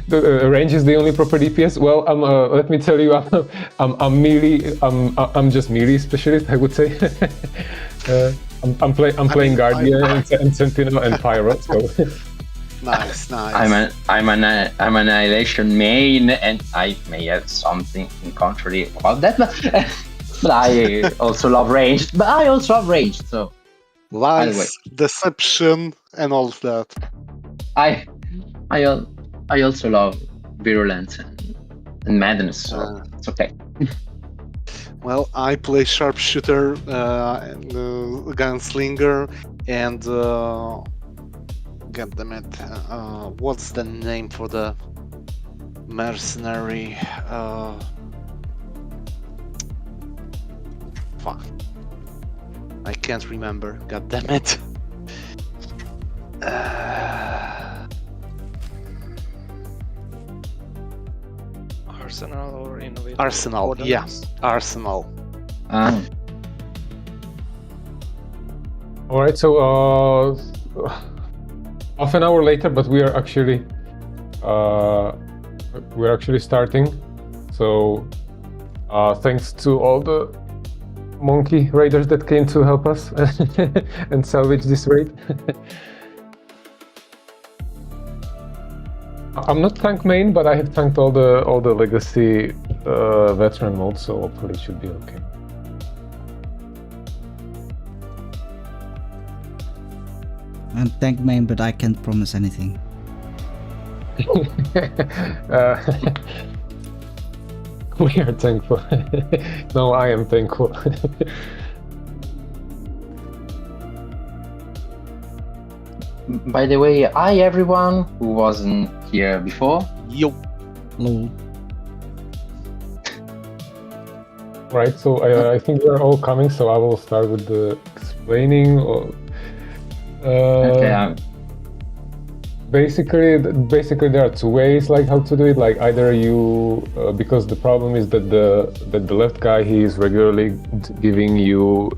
The range is the only proper DPS. Well, let me tell you, I'm just melee specialist, I would say. I'm playing Guardian and Sentinel and Pyro. So. Nice. I'm an Annihilation main, and I may have something in contrary about that, but I also love ranged. So Lies, anyway. deception, and all of that. I also love virulence and madness, so it's okay. Well, I play sharpshooter, and gunslinger, and goddammit, what's the name for the mercenary? Fuck, I can't remember. Goddammit. Arsenal or Innovator? Arsenal, yeah, Arsenal. All right, so half an hour later, but we are actually starting. So thanks to all the monkey raiders that came to help us and salvage this raid. I'm not tank main, but I have tanked all the legacy veteran modes, so hopefully it should be okay. I'm tank main, but I can't promise anything. We are thankful. No, I am thankful. By the way, hi everyone who wasn't here before. Yo. Lol. Right, so I think we are all coming, so I will start with the explaining. Okay. Basically there are two ways like how to do it. Like either you, because the problem is that the left guy, he is regularly giving you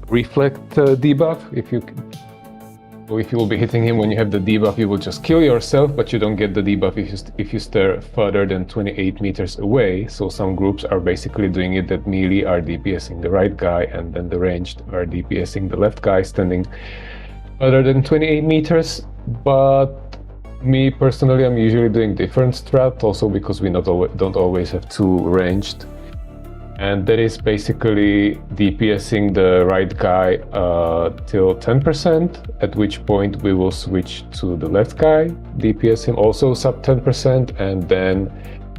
reflect debuff. If you will be hitting him when you have the debuff, you will just kill yourself, but you don't get the debuff if you stare further than 28 meters away. So some groups are basically doing it that melee are DPSing the right guy, and then the ranged are DPSing the left guy standing further than 28 meters. But me personally, I'm usually doing different strat, also because we don't always have two ranged. And that is basically DPSing the right guy till 10%, at which point we will switch to the left guy, DPS him also sub 10%, and then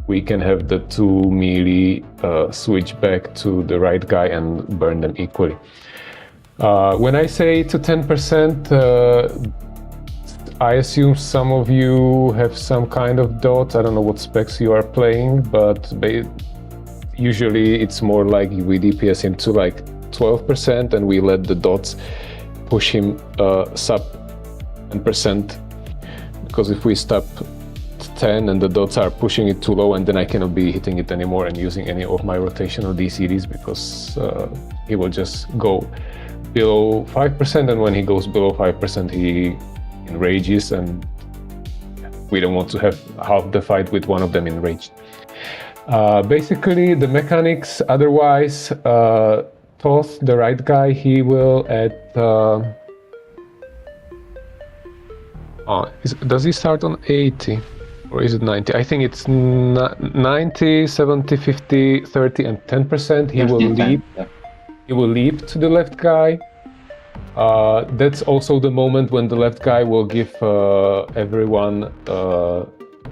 we can have the two melee switch back to the right guy and burn them equally. When I say to 10%, I assume some of you have some kind of dots. I don't know what specs you are playing, but usually it's more like we DPS him to like 12% and we let the dots push him sub 10%, because if we stop 10 and the dots are pushing it too low, and then I cannot be hitting it anymore and using any of my rotational DCDs, because he will just go below 5%, and when he goes below 5% he enrages, and we don't want to have half the fight with one of them enraged. Basically the mechanics otherwise, Toth, the right guy, he will at does he start on 80 or is it 90? I think it's 90, 70, 50, 30 and 10%. He will leap. He will leap to the left guy. That's also the moment when the left guy will give everyone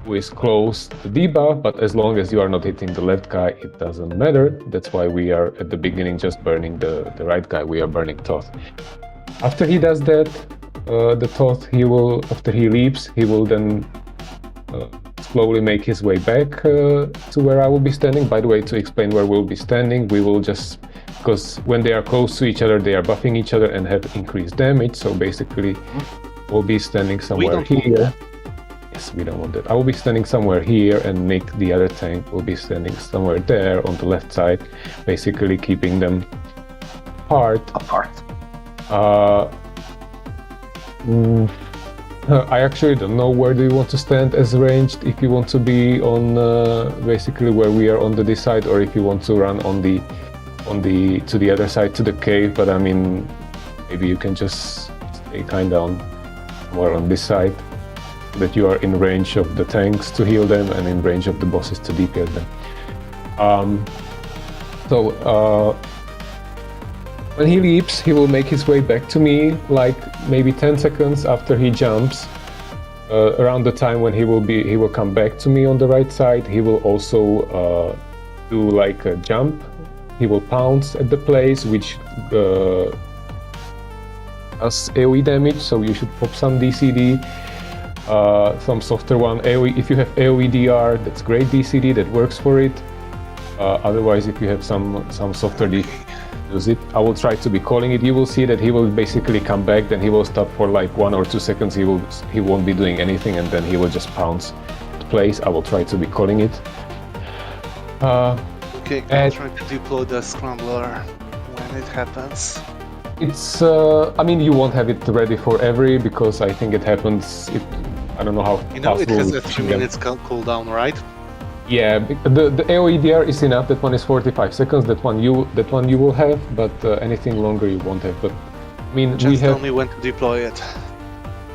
who is close the debuff, but as long as you are not hitting the left guy, it doesn't matter. That's why we are at the beginning just burning the right guy. We are burning Toth. After he does that, the Toth, after he leaps, he will then slowly make his way back to where I will be standing. By the way, to explain where we'll be standing, we will just, because when they are close to each other, they are buffing each other and have increased damage. So basically, we'll be standing somewhere here. Yes, we don't want that. I will be standing somewhere here, and Nick, the other tank, will be standing somewhere there on the left side, basically keeping them apart. I actually don't know where do you want to stand as ranged. If you want to be on basically where we are on the this side, or if you want to run on the to the other side to the cave. But I mean, maybe you can just stay kind of more on this side, so that you are in range of the tanks to heal them and in range of the bosses to DPS them. When he leaps, he will make his way back to me, like maybe 10 seconds after he jumps. Around the time when he will come back to me on the right side. He will also do like a jump. He will pounce at the place, which does AoE damage. So you should pop some DCD, some softer one. AoE, if you have AoE DR, that's great DCD. That works for it. Otherwise, if you have some softer DCD, use it. I will try to be calling it. You will see that he will basically come back, then he will stop for like 1 or 2 seconds. He won't be doing anything, and then he will just pounce at place. I will try to be calling it. Okay, I'll try to deploy the scrambler when it happens. It's I mean, you won't have it ready for every, because I think it happens. I don't know how. You know, it has a fast few minutes cooldown, right? Yeah, the AoE DR is enough. That one is 45 seconds. That one you will have, but anything longer you won't have. But I mean, Just we have. tell me when to deploy it.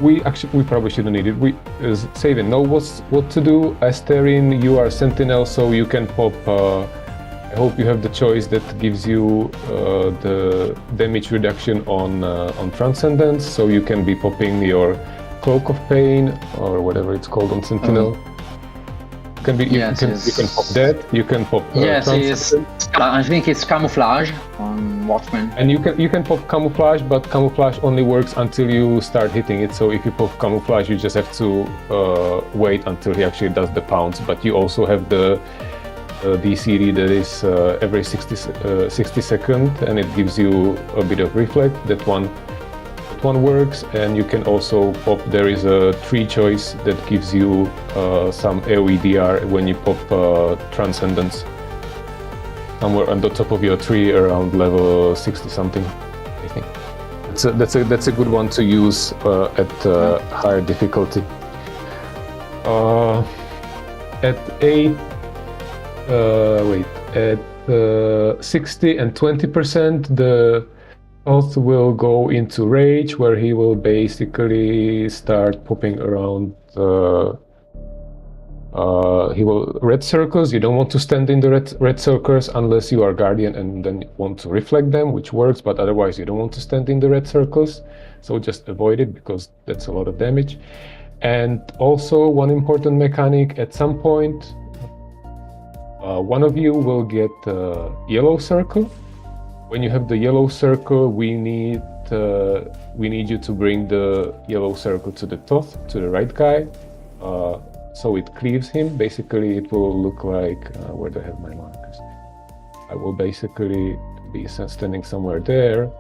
We probably shouldn't need it. Savin knows what to do. Asterin, you are Sentinel, so you can pop. I hope you have the choice that gives you the damage reduction on Transcendence, so you can be popping your Cloak of Pain or whatever it's called on Sentinel. You can pop that. You can pop. I think it's camouflage on Watchmen. And you can pop camouflage, but camouflage only works until you start hitting it. So if you pop camouflage, you just have to wait until he actually does the pounce. But you also have the DCD that is every 60 seconds, and it gives you a bit of reflect. That one works, and you can also pop. There is a tree choice that gives you some AoE DR when you pop Transcendence somewhere on the top of your tree around level 60 something. I think that's a good one to use at higher difficulty. At 60 and 20%, the Thoth will go into rage, where he will basically start popping around. He will red circles. You don't want to stand in the red circles unless you are Guardian and then want to reflect them, which works, but otherwise you don't want to stand in the red circles. So just avoid it, because that's a lot of damage. And also one important mechanic, at some point, one of you will get a yellow circle. When you have the yellow circle, we need you to bring the yellow circle to the Thoth, to the right guy, so it cleaves him. Basically, it will look like where do I have my markers? I will basically be standing somewhere there.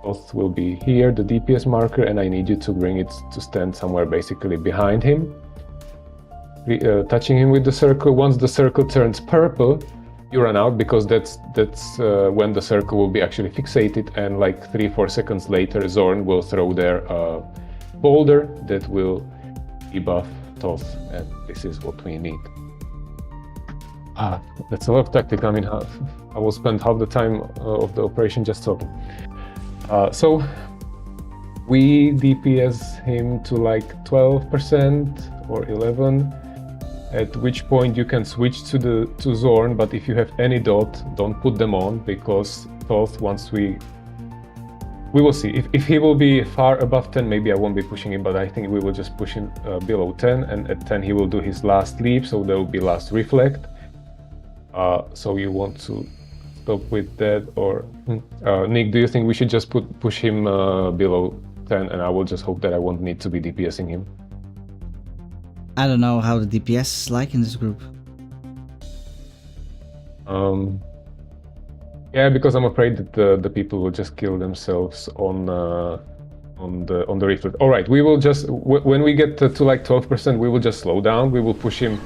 Thoth will be here, the DPS marker, and I need you to bring it to stand somewhere basically behind him, touching him with the circle. Once the circle turns purple, you run out, because that's when the circle will be actually fixated, and like 3-4 seconds later, Zorn will throw their boulder that will debuff Thoth, and this is what we need. That's a lot of tactic. I mean, I will spend half the time of the operation just talking. So we DPS him to like 12% or 11%. At which point you can switch to Zorn, but if you have any dot, don't put them on, because Thoth, once we will see. If he will be far above 10, maybe I won't be pushing him, but I think we will just push him below 10, and at 10 he will do his last leap, so there will be last reflect. So you want to stop with that, or Nick, do you think we should just push him below 10, and I will just hope that I won't need to be DPSing him? I don't know how the DPS is like in this group. Yeah, because I'm afraid that the people will just kill themselves on the reflect. All right, we will just when we get to like 12%, we will just slow down. We will push him.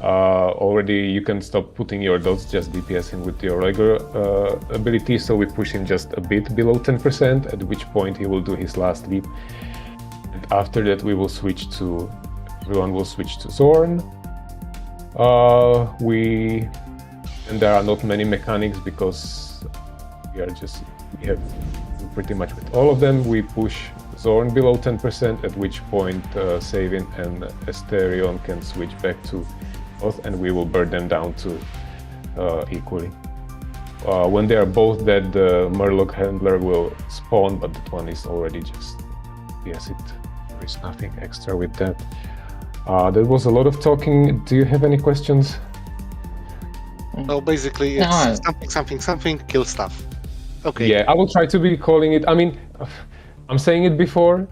Already, you can stop putting your dots. Just DPS him with your regular ability. So we push him just a bit below 10%. At which point he will do his last leap. After that, we will switch to. Everyone will switch to Zorn. And there are not many mechanics because we have pretty much with all of them. We push Zorn below 10%, at which point Savin and Asterion can switch back to both, and we will burn them down to equally. When they are both dead, the Murloc handler will spawn, but that one is already just there is nothing extra with that. There was a lot of talking. Do you have any questions? So basically, it's something, kill stuff. Okay. Yeah, I will try to be calling it. I mean, I'm saying it before,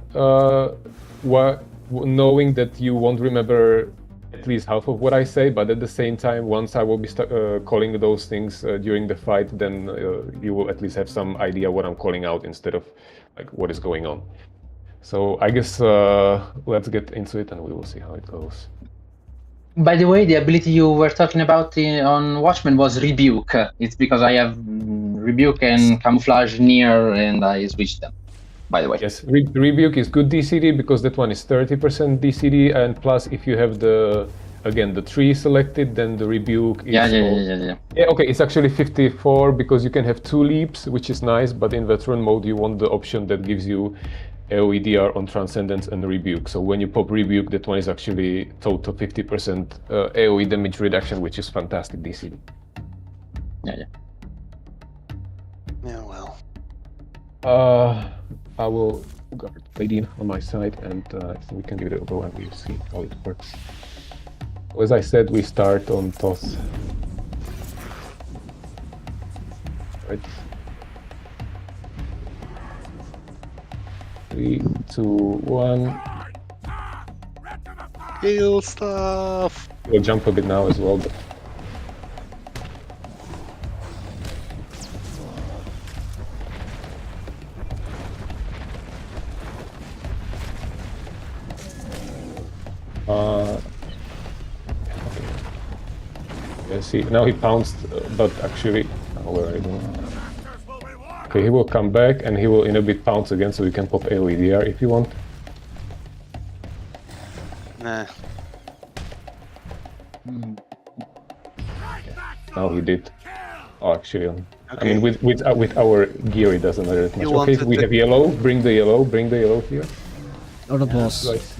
knowing that you won't remember at least half of what I say, but at the same time, once I will be calling those things during the fight, then you will at least have some idea what I'm calling out instead of like what is going on. So I guess let's get into it and we will see how it goes. By the way, the ability you were talking about on Watchmen was Rebuke. It's because I have Rebuke and Camouflage near and I switched them, by the way. Yes, Rebuke is good DCD because that one is 30% DCD, and plus if you have the 3 selected, then the Rebuke is... Yeah, okay, it's actually 54 because you can have 2 leaps, which is nice, but in Veteran mode you want the option that gives you AoE DR on Transcendence and Rebuke. So when you pop Rebuke, that one is actually total 50% AoE damage reduction, which is fantastic DCD. Yeah, well. I will guard Lady on my side, and we can give it a go and we'll see how it works. As I said, we start on toss. Right. 3, 2, 1. Kill stuff. We'll jump a bit now as well, but yeah, see, now he pounced, but actually, where I don't. Okay, he will come back and he will in a bit pounce again, so you can pop AoE DR if you want. Nah. Now he did. Oh, actually, I mean, with our gear, it doesn't matter that much. Okay, we have yellow. Bring the yellow here. Or the boss. Right.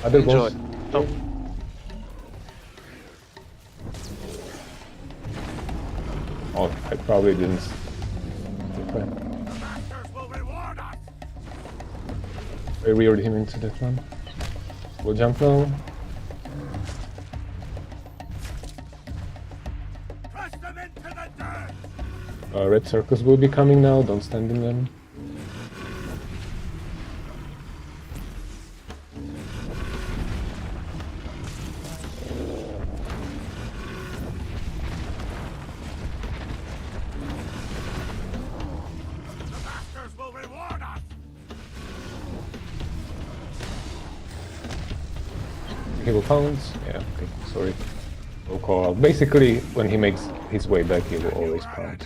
Other boss. Oh. Oh, I probably didn't. Okay. I reared him into that one. We'll jump now. Red circles will be coming now, don't stand in them. He will pounce. Yeah, okay, sorry. We'll call out. Basically, when he makes his way back, he will always pounce.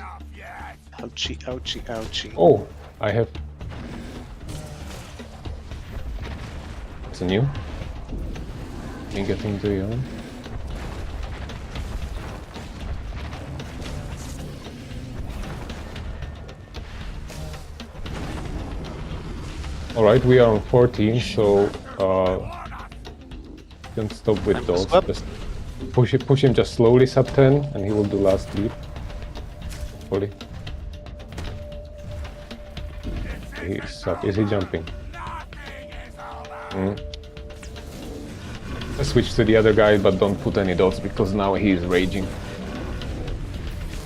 Ouchie, ouchie, ouchie. Oh, I have... It's a new. Can you get into your own? Alright, we are on 14, so you can stop with those. Just push him just slowly sub 10 and he will do last leap. Hopefully. He's stuck. Is he jumping? Let's switch to the other guy, but don't put any dots because now he is raging.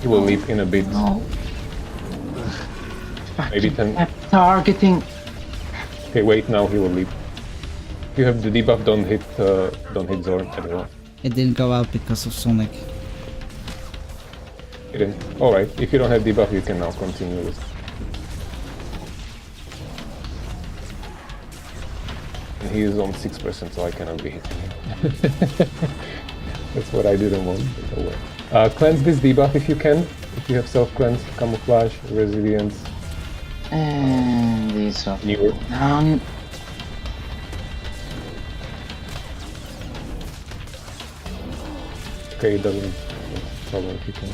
He will leap in a bit. No. Maybe 10. Targeting. Okay, wait, now he will leap. If you have the debuff, don't hit Zorn at all. It didn't go out because of Sonic. Alright, if you don't have debuff, you can now continue with. And he is on 6%, so I cannot be hitting him. That's what I didn't want. But oh well. Cleanse this debuff if you can. If you have self-cleanse, camouflage, resilience. And so... Newer. Okay, it doesn't problem if you can.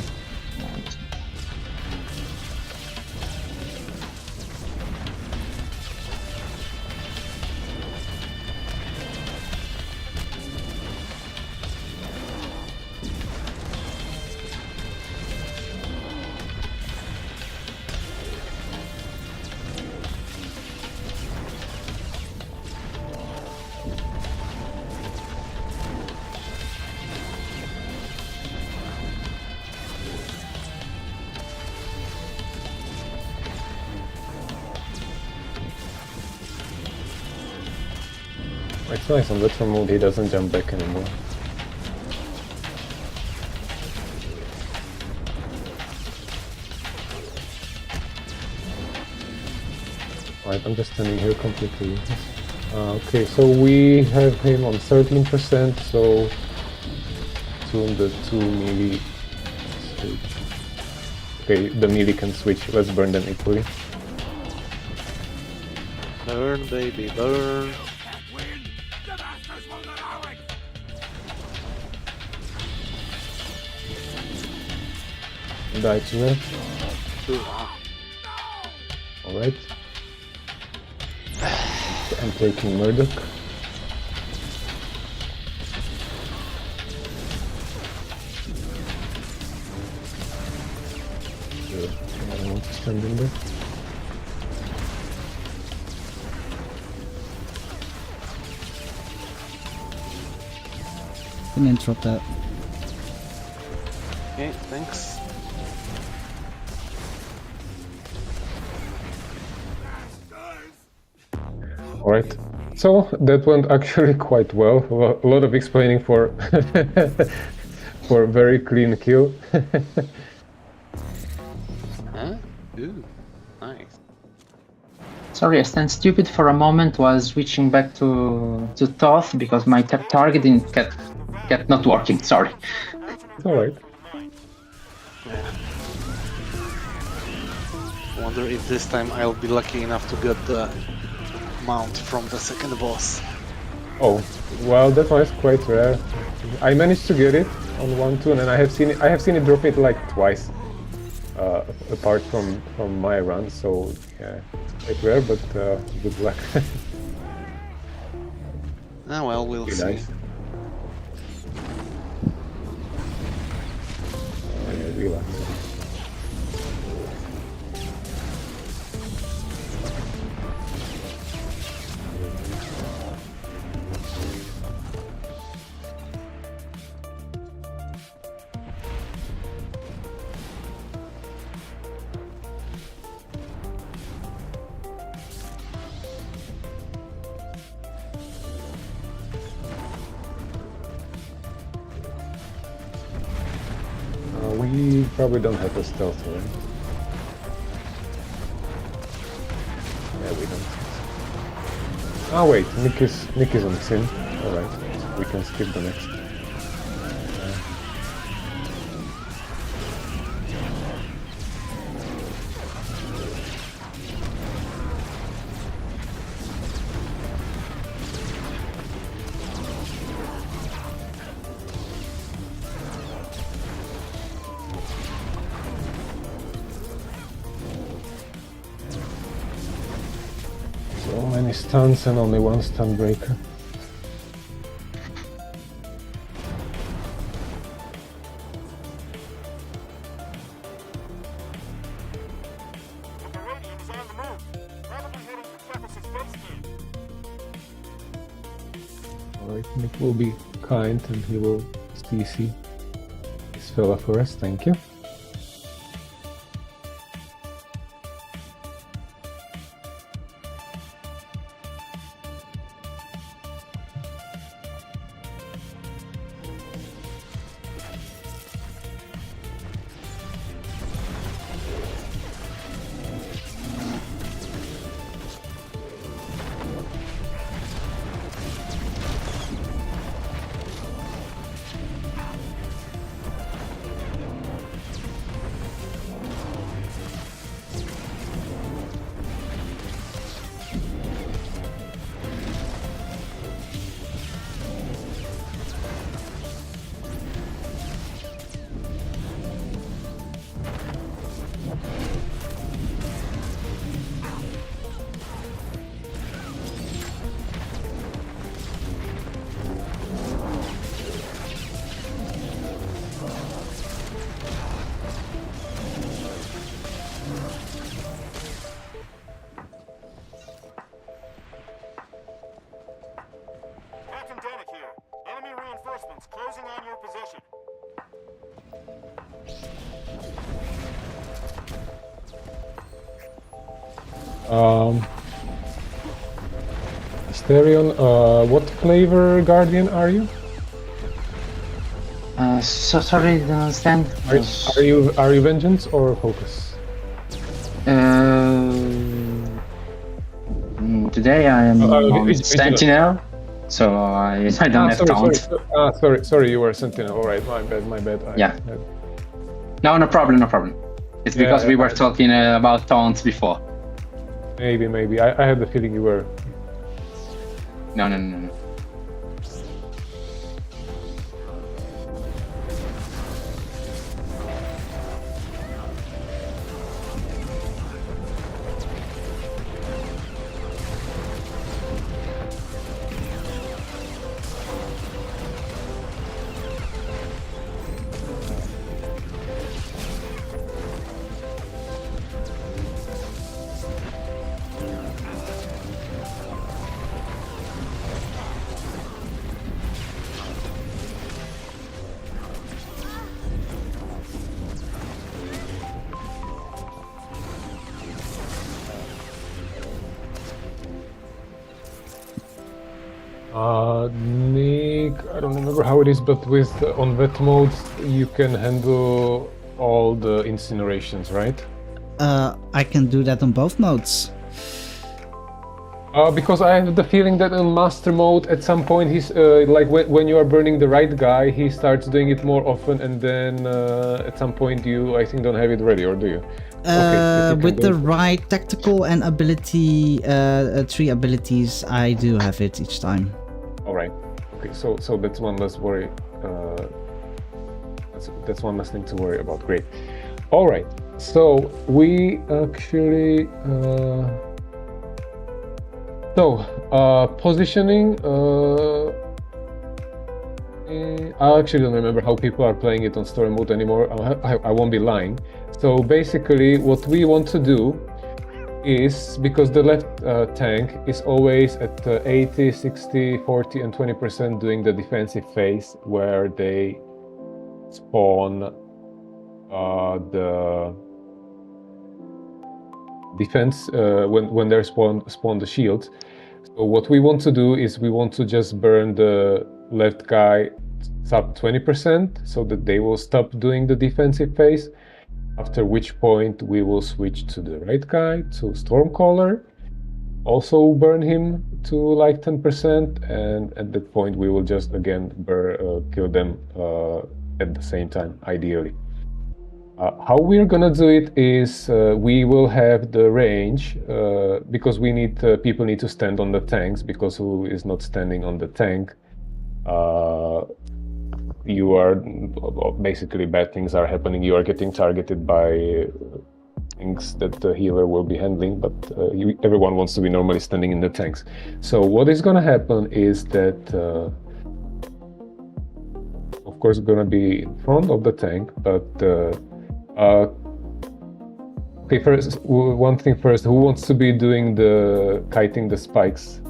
It's nice on Retro mode, he doesn't jump back anymore. Right, I'm just standing here completely. Okay, so we have him on 13%, so soon the 2 melee switch. Okay, the melee can switch, let's burn them equally. Burn, baby, burn. Die to it. Alright. I'm taking Murdoch. I don't want to stand in there. Can interrupt that. Okay, thanks. Alright. So that went actually quite well. A lot of explaining for for a very clean kill. Huh? Ooh, nice. Sorry, I stand stupid for a moment while switching back to Thoth because my target didn't get not working. Sorry. Alright. Wonder if this time I'll be lucky enough to get the mount from the second boss. Oh, well, that one is quite rare. I managed to get it on 1-2, and I have seen it drop it like twice, apart from my run. So yeah, quite rare, but good luck. Ah well, we'll Be see. nice. Yeah, relax. We probably don't have a stealth, right? Yeah, we don't. Ah wait, Nick is on Sin. Alright, we can skip the next. So many stuns and only one stun breaker. Alright, Nick will be kind and he will CC this fella for us, thank you. Asterion, what flavor guardian are you? So sorry, I don't understand. Are you vengeance or focus? Today I am on Vigilant. Sentinel, so I don't have taunt. Sorry, you were sentinel. All right, my bad. Yeah. No problem. It's because we were talking about taunts before. Maybe. I had the feeling you were. No. Nick, I don't remember how it is, but with on vet mode you can handle all the incinerations, right? I can do that on both modes. Because I have the feeling that in master mode, at some point, he's like when you are burning the right guy, he starts doing it more often, and then at some point you, I think, don't have it ready, or do you? With the right tactical and ability, 3 abilities, I do have it each time. All right. Okay. So that's one less worry. That's one less thing to worry about. Great. All right. So we actually. Positioning. I actually don't remember how people are playing it on story mode anymore. I won't be lying. So basically, what we want to do is, because the left tank is always at 80, 60, 40, and 20% doing the defensive phase, where they spawn the defense when they're spawn the shields. So what we want to do is we want to just burn the left guy sub 20% so that they will stop doing the defensive phase, after which point we will switch to the right guy, to Stormcaller, also burn him to like 10%, and at that point we will just again kill them at the same time, ideally. How we're gonna do it is we will have the range, because we need people need to stand on the tanks, because who is not standing on the tank, you are basically bad things are happening. You are getting targeted by things that the healer will be handling, but everyone wants to be normally standing in the tanks. So what is gonna happen is that of course gonna be in front of the tank, but okay, first, one thing first, who wants to be doing the kiting the spikes?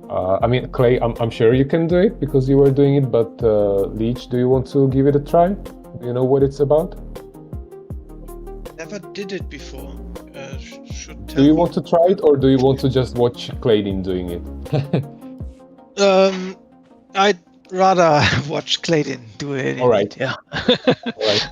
I mean, Clay, I'm sure you can do it because you were doing it, but Leech, do you want to give it a try? Do you know what it's about? Never did it before. Should tell Do you me. want to try it, or do you want to just watch Claydin doing it? I'd rather watch Claydin do it. All right. Yeah. All right.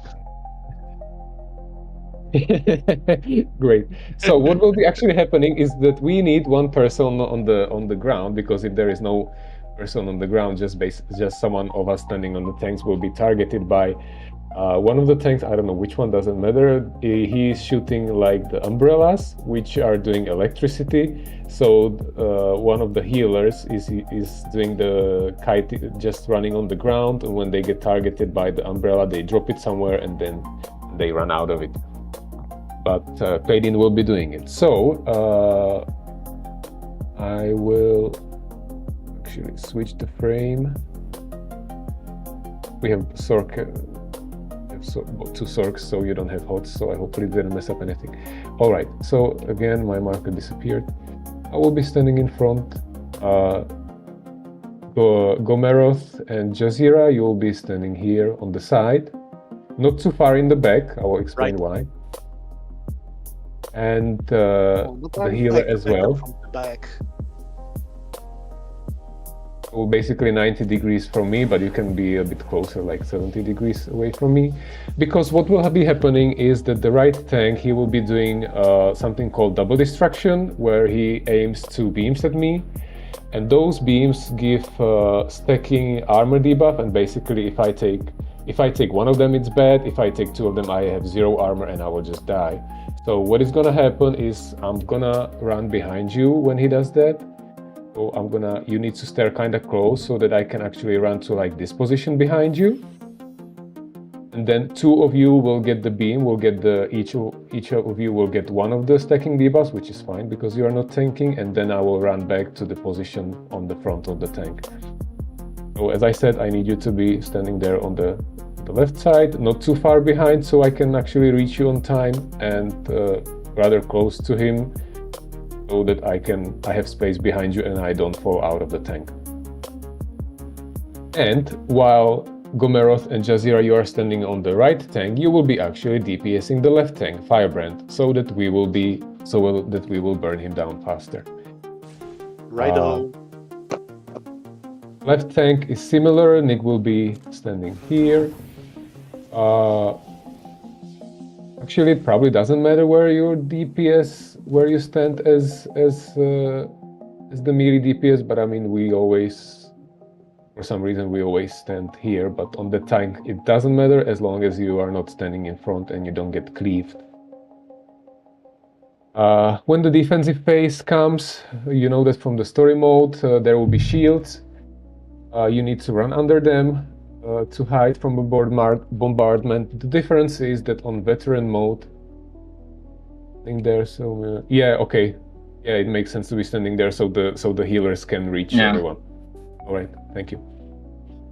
Great. So what will be actually happening is that we need one person on the ground, because if there is no person on the ground, just someone of us standing on the tanks will be targeted by one of the tanks. I don't know which one, doesn't matter. He's shooting like the umbrellas, which are doing electricity. So one of the healers is doing the kite, just running on the ground, and when they get targeted by the umbrella, they drop it somewhere and then they run out of it. But Claydin will be doing it. So I will actually switch the frame. We have Sork, two Sorks, so you don't have HOTS, so I hopefully didn't mess up anything. All right, so again, my marker disappeared. I will be standing in front. Gomeroth and Jazeera, you will be standing here on the side. Not too far in the back, I will explain why. and But the I'm healer back as better well. From the back. So basically 90 degrees from me, but you can be a bit closer, like 70 degrees away from me. Because what will be happening is that the right tank, he will be doing something called double distraction, where he aims 2 beams at me. And those beams give stacking armor debuff, and basically if I take one of them, it's bad. If I take 2 of them, I have 0 armor and I will just die. So what is gonna happen is I'm gonna run behind you when he does that. So you need to stay kind of close so that I can actually run to like this position behind you. And then 2 of you will get the beam, each of you will get 1 of the stacking debuffs, which is fine because you are not tanking, and then I will run back to the position on the front of the tank. So as I said, I need you to be standing there on the left side, not too far behind, so I can actually reach you on time, and rather close to him, so that I have space behind you and I don't fall out of the tank. And while Gomeroth and Jazeera, you are standing on the right tank, you will be actually DPSing the left tank, Firebrand, so that we will burn him down faster. Righto. Left tank is similar. Nick will be standing here. Actually, it probably doesn't matter where your DPS, where you stand as the melee DPS, but I mean, for some reason we always stand here, but on the tank it doesn't matter as long as you are not standing in front and you don't get cleaved. When the defensive phase comes, you know that from the story mode, there will be shields. You need to run under them to hide from a bombardment. The difference is that on veteran mode, I think there's so it makes sense to be standing there so the healers can reach everyone. All right, thank you.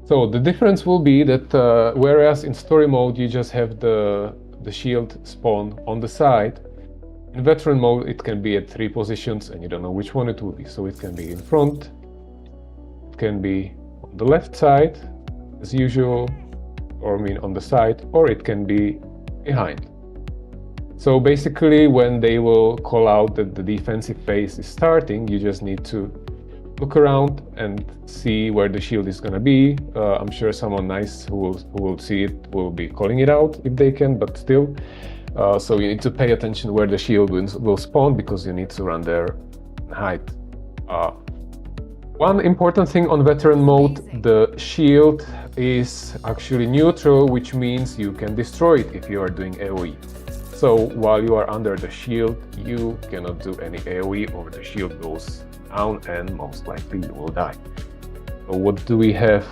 So the difference will be that whereas in story mode you just have the shield spawn on the side, in veteran mode it can be at 3 positions and you don't know which one it will be. So it can be in front, it can be on the left side as usual, or on the side, or it can be behind. So basically when they will call out that the defensive phase is starting, you just need to look around and see where the shield is gonna be. I'm sure someone nice who will see it will be calling it out if they can, but still. So you need to pay attention where the shield will spawn because you need to run there and hide. One important thing on veteran mode, the shield is actually neutral, which means you can destroy it if you are doing AoE. So while you are under the shield, you cannot do any AoE or the shield goes down and most likely you will die. So what do we have?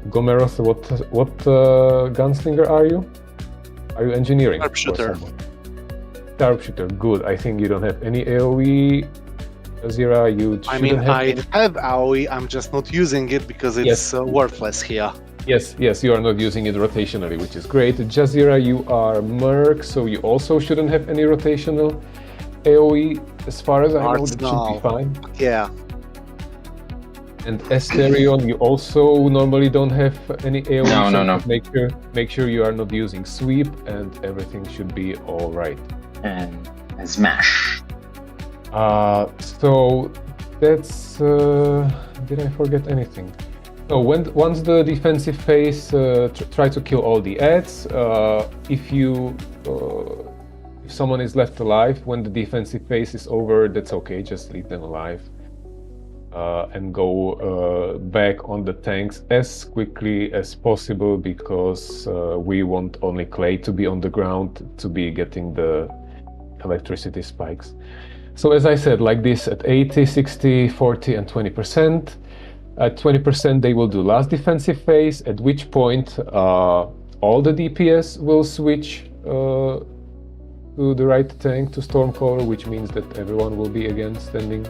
Gomeroth, what gunslinger are you? Are you engineering? Sharpshooter. Sharpshooter, good. I think you don't have any AoE. Azira, I mean, I have AoE, I'm just not using it because it's worthless here. Yes, you are not using it rotationally, which is great. Jazeera, you are Merc, so you also shouldn't have any rotational AoE. As far as I know, that should be fine. Yeah. And Asterion, you also normally don't have any AoE. No. Make sure you are not using sweep, and everything should be all right. And smash. So that's. Did I forget anything? So once the defensive phase, try to kill all the ads. If someone is left alive when the defensive phase is over, that's okay. Just leave them alive and go back on the tanks as quickly as possible because we want only Clay to be on the ground to be getting the electricity spikes. So as I said, like this at 80, 60, 40, and 20%. At 20%, they will do last defensive phase, at which point all the DPS will switch to the right tank, to Stormcaller, which means that everyone will be again standing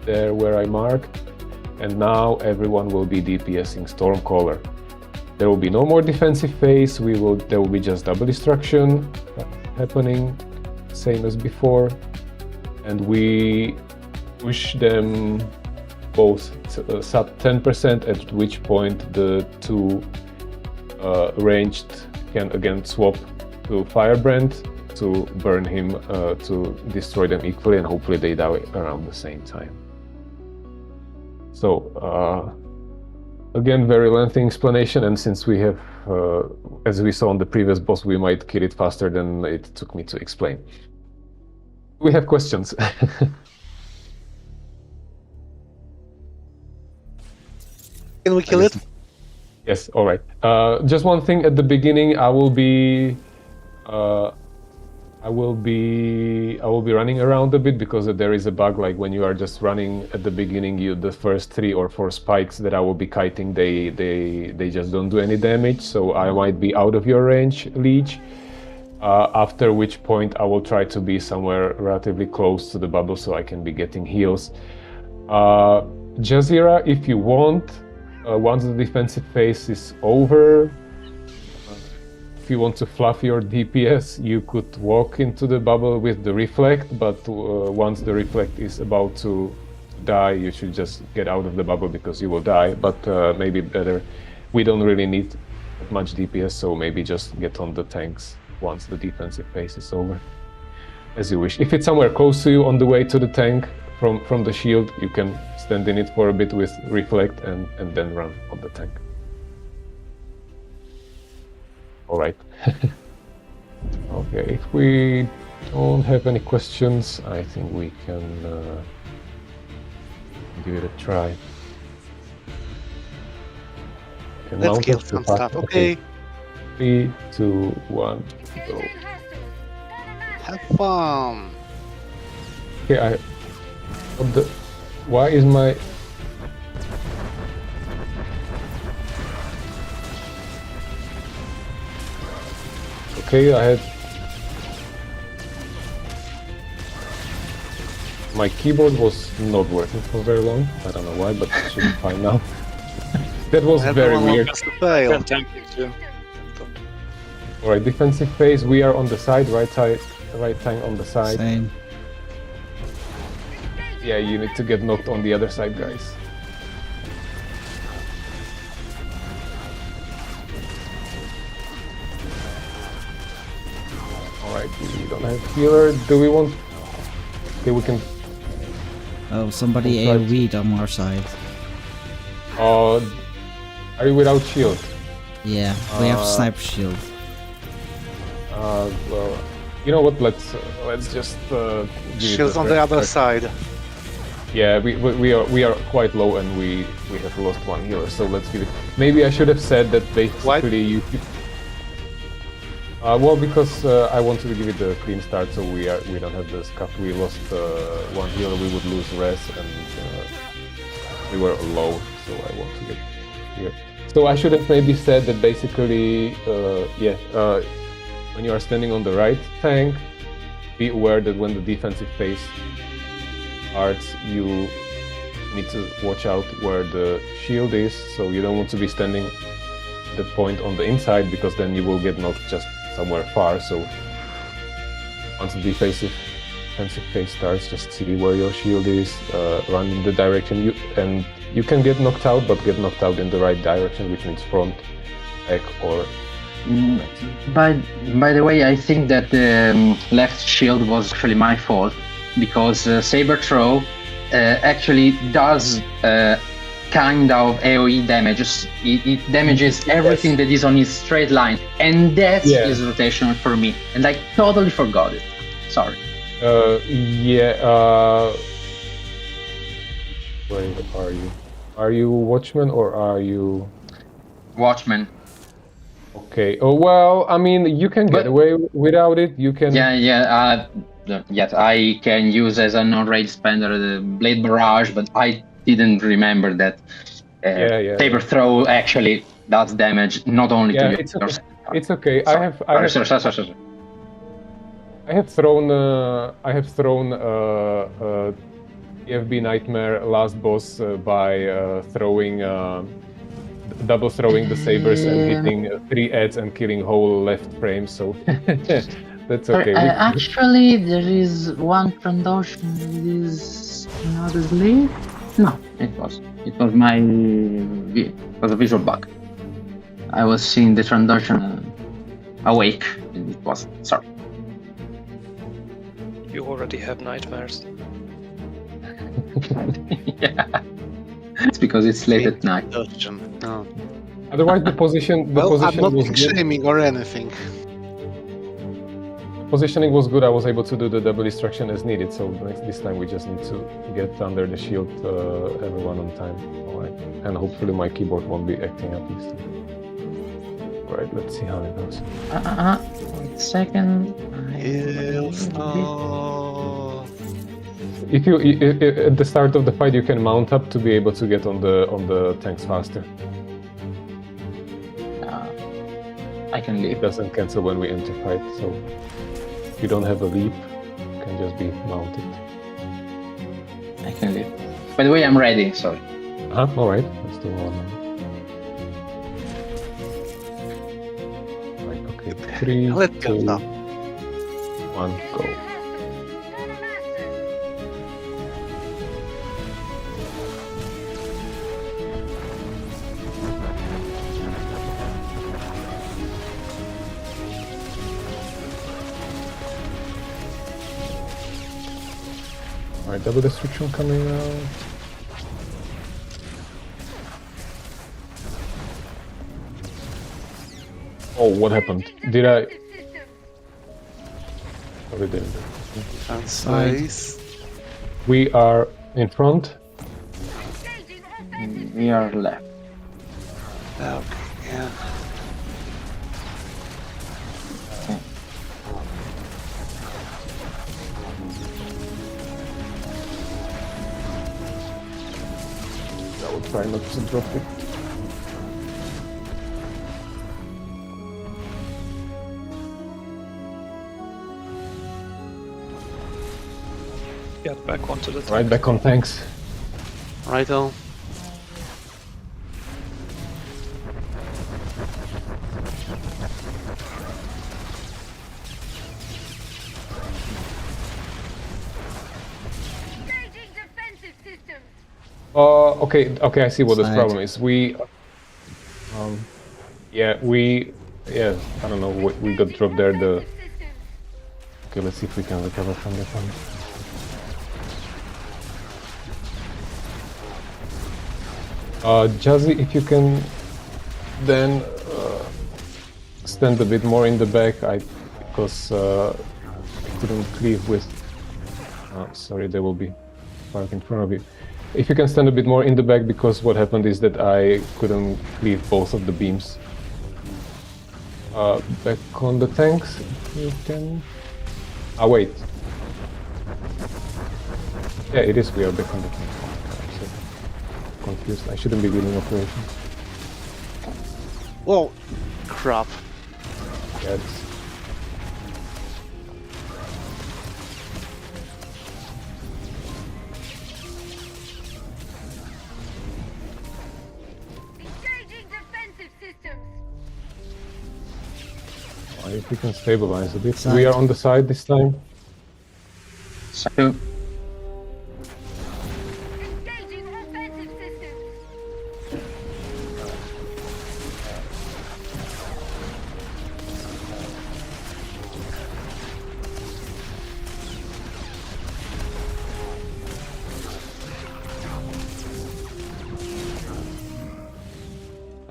there where I marked. And now everyone will be DPSing Stormcaller. There will be no more defensive phase, there will be just double destruction happening, same as before. And we push them both sub 10%, at which point the 2 ranged can again swap to Firebrand to burn him to destroy them equally, and hopefully they die around the same time. So again, very lengthy explanation, and since we have, as we saw on the previous boss, we might kill it faster than it took me to explain. We have questions. Can we kill it? Yes, all right. Just one thing at the beginning, I will be running around a bit because there is a bug. Like when you are just running at the beginning, the first 3 or 4 spikes that I will be kiting, they just don't do any damage. So I might be out of your range, Leech. After which point I will try to be somewhere relatively close to the bubble so I can be getting heals. Jazeera, if you want. Once the defensive phase is over, if you want to fluff your DPS, you could walk into the bubble with the reflect, but once the reflect is about to die, you should just get out of the bubble because you will die. But maybe better, we don't really need much DPS, so maybe just get on the tanks once the defensive phase is over, as you wish. If it's somewhere close to you on the way to the tank, from the shield, you can stand in it for a bit with reflect and then run on the tank. All right. Okay, if we don't have any questions, I think we can give it a try. Let's kill some stuff. Okay. 3, 2, 1, go. Have fun. Okay, why is my... Okay, I had... My keyboard was not working for very long. I don't know why, but it should be fine now. That was very weird. Alright, defensive phase, we are on the side, right tank on the side. Same. Yeah, you need to get knocked on the other side, guys. Alright, we don't have healer. Do we want... Okay, we can... Oh, somebody We'll try AoE'd on our side. Are you without shield? Yeah, we have sniper shield. Well, you know what? Let's just give it Shields a on the fair other try. side. Yeah, we are quite low and we have lost one healer, so let's give it. Maybe I should have said that basically you. Well, because I wanted to give it a clean start, so we don't have the scuff. We lost one healer, we would lose res, and we were low, so I want to get here. So I should have maybe said that basically, when you are standing on the right tank, be aware that when the defensive phase starts, you need to watch out where the shield is, so you don't want to be standing at the point on the inside, because then you will get knocked just somewhere far. So once the defensive phase starts, just see where your shield is, run in the direction and you can get knocked out, but get knocked out in the right direction, which means front, back, or By the way, I think that the left shield was actually my fault, because Saber Throw actually does kind of AoE damages. It damages everything that is on his straight line, and that is rotational for me, and I totally forgot it. Sorry. Where are you? Are you Watchman or are you... Watchman. Okay. Oh, well, I mean, you can get away without it. You can... Yes, I can use as a non-rage spender the Blade Barrage, but I didn't remember that Saber Throw actually does damage not only to it's yourself. Okay. It's okay. I have thrown EFB Nightmare last boss by double throwing the sabers and hitting 3 ads and killing whole left frame, so that's okay. Actually, there is one Trandoshan that is not as late. No, it was a visual bug. I was seeing the Trandoshan awake, and it wasn't. Sorry. You already have nightmares. Yeah. It's because it's late at night. Exhaustion. No. Otherwise, the Well, I'm position not was good. shaming or anything. Positioning was good. I was able to do the double destruction as needed. So this time we just need to get under the shield, everyone on time. All right, and hopefully my keyboard won't be acting up this time. All right, let's see how it goes. Wait a second. Yes, no. If you at the start of the fight, you can mount up to be able to get on the tanks faster. I can leave. It doesn't cancel when we enter fight, so if you don't have a leap, you can just be mounted. I can leave. By the way, I'm ready. Sorry. All right, let's do one. Right, okay, 3, Let's go 2, now. 1, go. Alright, double destruction coming out. Oh, what happened? Did I? Oh, we didn't. Translates. We are in front. We are left. Okay, yeah. I will try not to drop it. Get back onto the tank. Right back on tanks. Righto. Okay, I see what the Side. problem is. I don't know, we got dropped there. Okay, let's see if we can recover from that one. Jazzy, if you can then stand a bit more in the back, because I couldn't cleave with. Sorry, they will be parked in front of you. If you can stand a bit more in the back, because what happened is that I couldn't cleave both of the beams. Back on the tanks, if you can. Wait. Yeah, it is. We are back on the tanks. I'm so confused. I shouldn't be doing operations. Whoa. Crap. Yeah, it's... Engaging defensive systems. If we can stabilize a bit. Side. We are on the side this time. So, Engaging offensive systems.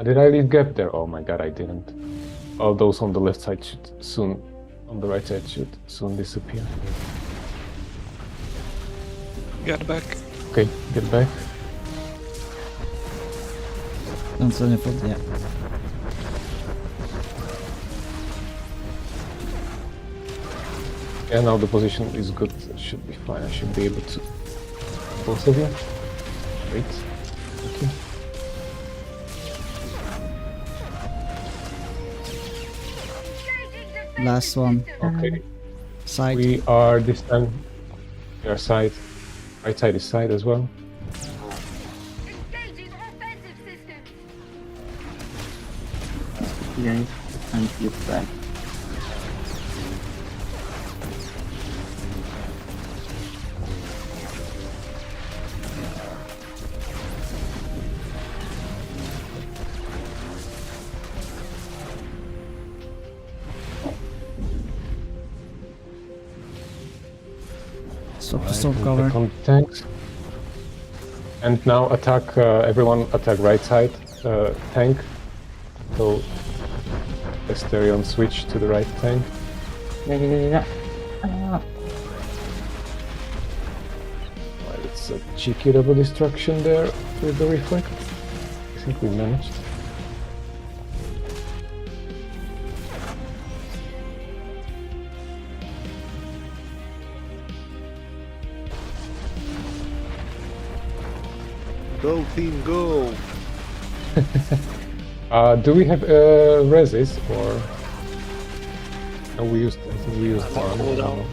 Did I leave gap there? Oh my god, I didn't. All those on the left side should soon, on the right side should soon disappear. Get back. Okay, get back. Don't turn your foot, yeah. Yeah, now the position is good. Should be fine. I should be able to. Both of you. Wait. Okay. Engaging defensive Last one. systems. Okay. Side. We are this time. We are side. Right side is side as well. Engaging offensive systems. yeah, and you back. Storm Right, cover. attack on tanks. And now attack, everyone attack right side tank. So Asterion switch to the right tank. Yeah. Right, it's a cheeky double destruction there with the reflect. I think we managed. Go team, go! Do we have resist or? No, we used. I think we used one. Hold on.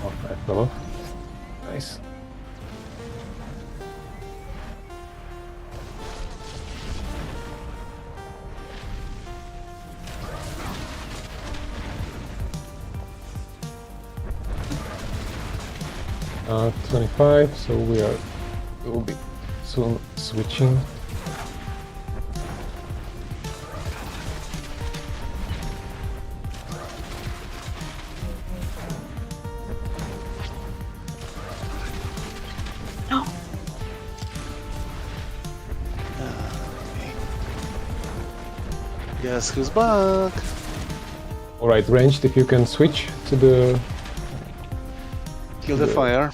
Oh, that fell off. Nice. Uh, 25, so we will be soon switching. Guess who's back? Alright, ranged, if you can switch to the Kill the fire.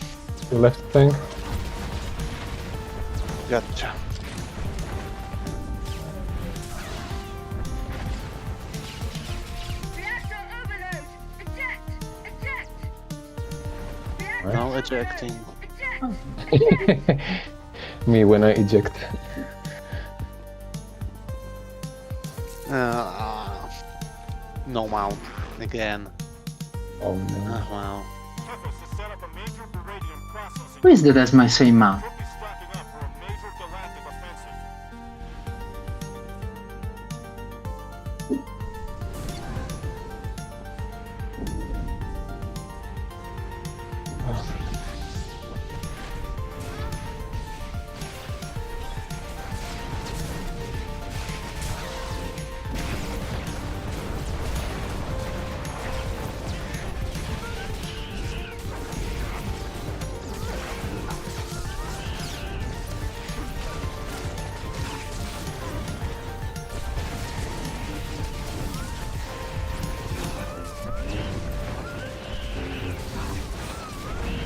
left tank. Gotcha. Reactor overload! Eject! Eject! Reactor Right. Now ejecting. eject! Me when I eject. No mount again. Oh no. Well. Who is that as my same mount?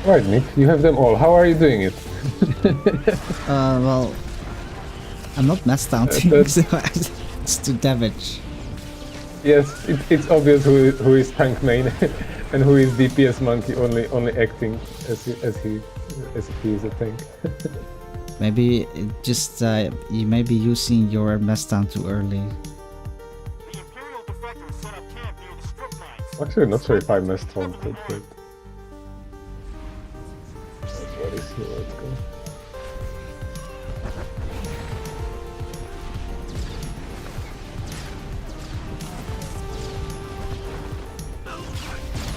Right, Nick, you have them all. How are you doing it? Well, I'm not mass taunting, that's- so it's to damage. Yes, it's obvious who is tank main and who is DPS monkey only acting as if he is a tank. Maybe it just you may be using your mass down too early. Actually, not sure if I messed taunted, but what is here? Let's go.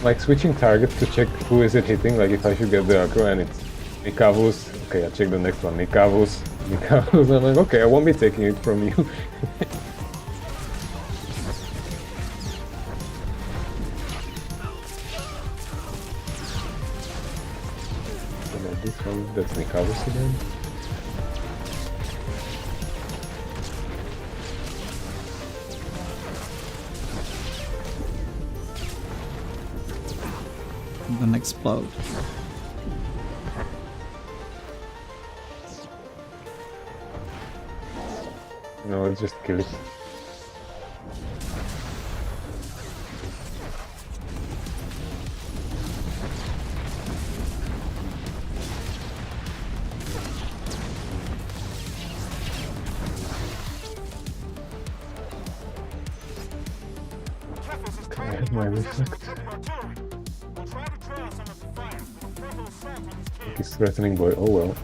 Like switching targets to check who is it hitting, like if I should get the aggro and it's Nikavus, okay, I check the next one, Nikavus, I'm like, okay, I won't be taking it from you. And then this one, that's Nikavus again. I'm gonna explode. No, let's just kill it. my reflect? He's threatening boy. Oh well.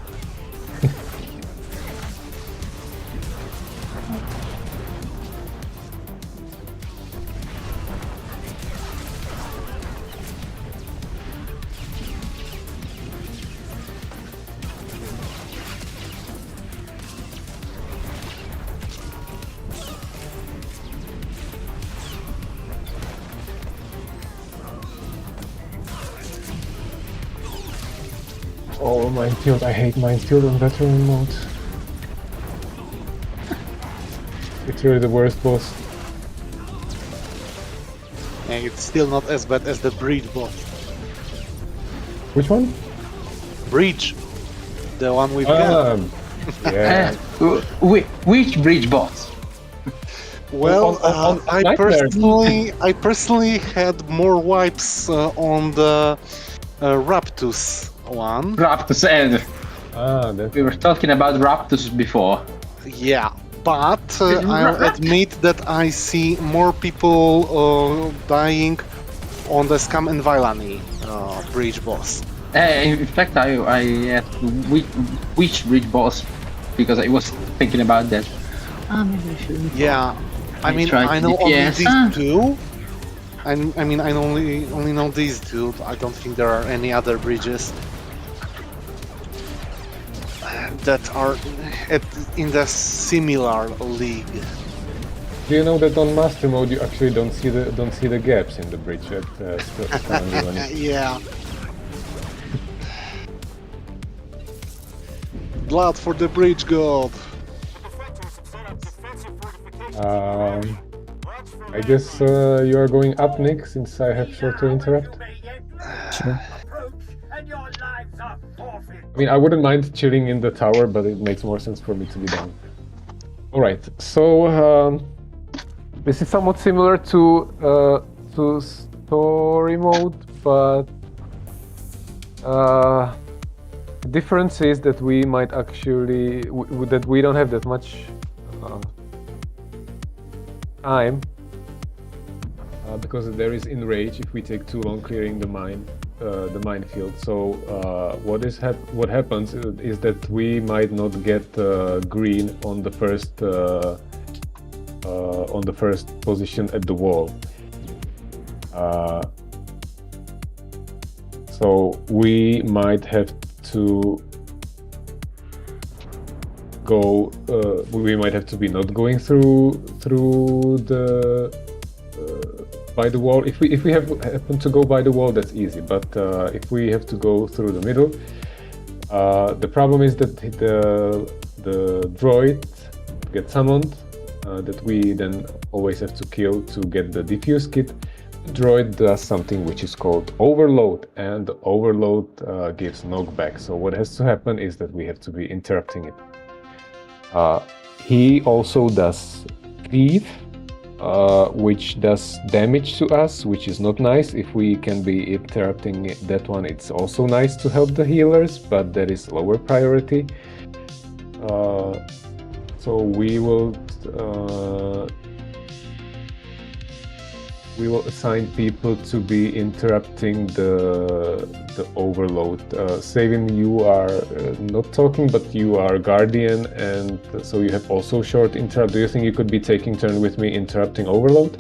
Oh, minefield. I hate minefield on veteran mode. It's really the worst boss. And it's still not as bad as the bridge boss. Which one? Bridge, the one we've got. Yeah. Which bridge boss? Well, on I Nightmares. personally had more wipes on the Raptus one. Raptus, and That's we were talking about Raptus before. Yeah, but I'll admit that I see more people dying on the Scum and Villani bridge boss. In fact, I asked which bridge boss because I was thinking about that. Maybe I shouldn't. Yeah, I mean tried I know only DPS. these two. I mean I only know these two. I don't think there are any other bridges that are in the similar league. Do you know that on master mode you actually don't see the gaps in the bridge at Yeah. Blood for the bridge god. I guess you are going up, Nick, since I have short to interrupt. Sure. I mean, I wouldn't mind chilling in the tower, but it makes more sense for me to be down. Alright, so this is somewhat similar to story mode, but the difference is that we might actually that we don't have that much time because there is enrage if we take too long clearing the minefield. So what happens is that we might not get green on the first position at the wall. So we might have to go. We might have to be not going through the by the wall. If we happen to go by the wall, that's easy. But if we have to go through the middle, the problem is that the droid gets summoned. That we then always have to kill to get the defuse kit. The droid does something which is called overload, and the overload gives knockback. So what has to happen is that we have to be interrupting it. He also does cleave, which does damage to us, which is not nice. If we can be interrupting that one, it's also nice to help the healers, but that is lower priority. So we will assign people to be interrupting the overload. Savin, you are not talking, but you are guardian, and so you have also short interrupt. Do you think you could be taking turn with me interrupting overload?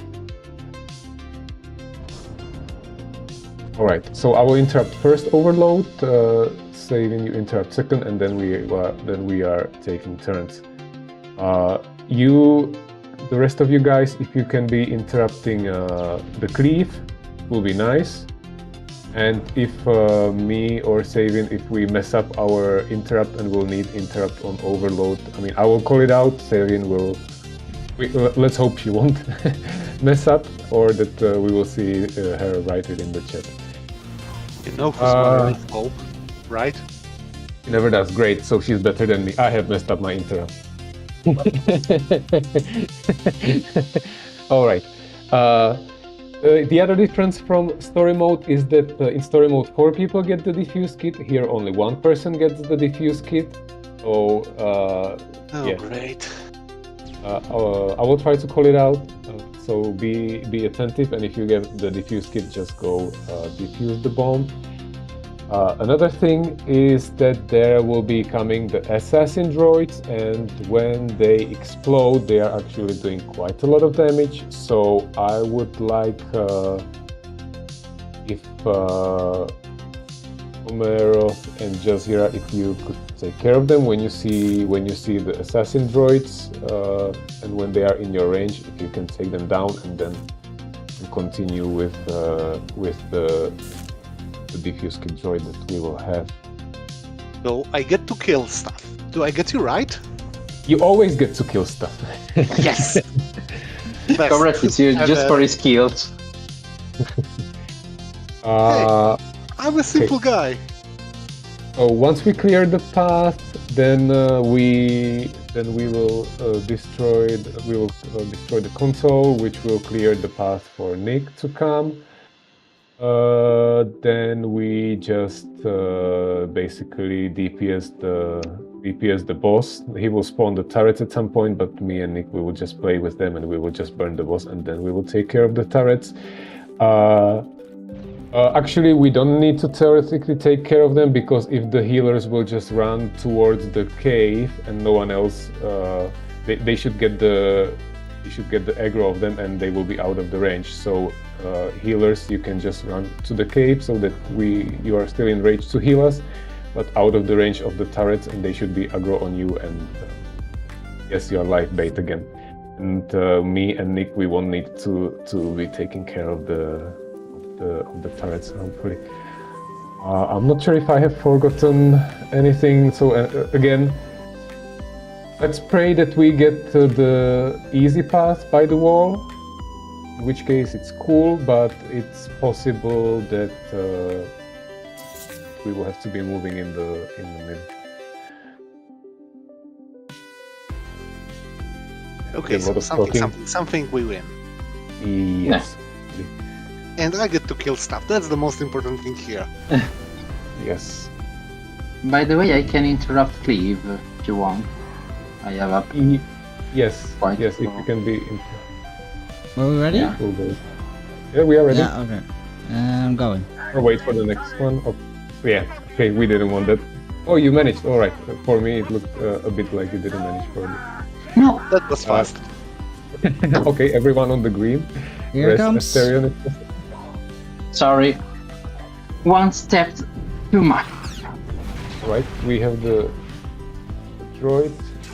All right. So I will interrupt first overload. Savin, you interrupt second, and then we are taking turns. The rest of you guys, if you can be interrupting the cleave, will be nice. And if me or Savin, if we mess up our interrupt and we'll need interrupt on overload, I mean, I will call it out. Savin will. Let's hope she won't mess up, or that we will see her write it in the chat. You know who's better with hope, right? She never does. Great. So she's better than me. I have messed up my interrupt. All right. The other difference from story mode is that in story mode 4 people get the diffuse kit. Here only 1 person gets the diffuse kit. So Oh, yeah. great. I will try to call it out. so be attentive, and if you get the defuse kit, just go defuse the bomb. Another thing is that there will be coming the assassin droids, and when they explode, they are actually doing quite a lot of damage. So I would like if Umerov and Jazeera, if you could take care of them when you see the assassin droids, and when they are in your range, if you can take them down and then continue with the defuse kit droid that we will have. So I get to kill stuff. Do I get you right? You always get to kill stuff. Yes. Best. Correct, it's used just for his skills. I'm a simple guy. So once we clear the path, then we will destroy the console, which will clear the path for Nick to come. Then we just basically DPS the boss. He will spawn the turrets at some point, but me and Nick, we will just play with them and we will just burn the boss, and then we will take care of the turrets. Actually, we don't need to theoretically take care of them, because if the healers will just run towards the cave and no one else, they should get the aggro of them and they will be out of the range. So healers, you can just run to the cave so that you are still in range to heal us, but out of the range of the turrets, and they should be aggro on you, and yes, you are life bait again. And me and Nick, we won't need to be taking care of the turrets, hopefully. I'm not sure if I have forgotten anything. So again, let's pray that we get the easy path by the wall, in which case it's cool, but it's possible that we will have to be moving in the mid. Okay, so something we win. Yes. And I get to kill stuff. That's the most important thing here. Yes. By the way, I can interrupt Cleve if you want. I have a Yes. Quite Yes. If cool. you can be. Were we ready? Yeah. We'll go. Yeah, we are ready. Yeah, okay. I'm going. Or wait for the next one. Oh, yeah. Okay, we didn't want that. Oh, you managed. All right. For me, it looked a bit like you didn't manage. For me. No. That was fast. Okay, everyone on the green. Here it Rest comes. Asterion. Sorry. One step too much. Right. We have the droid.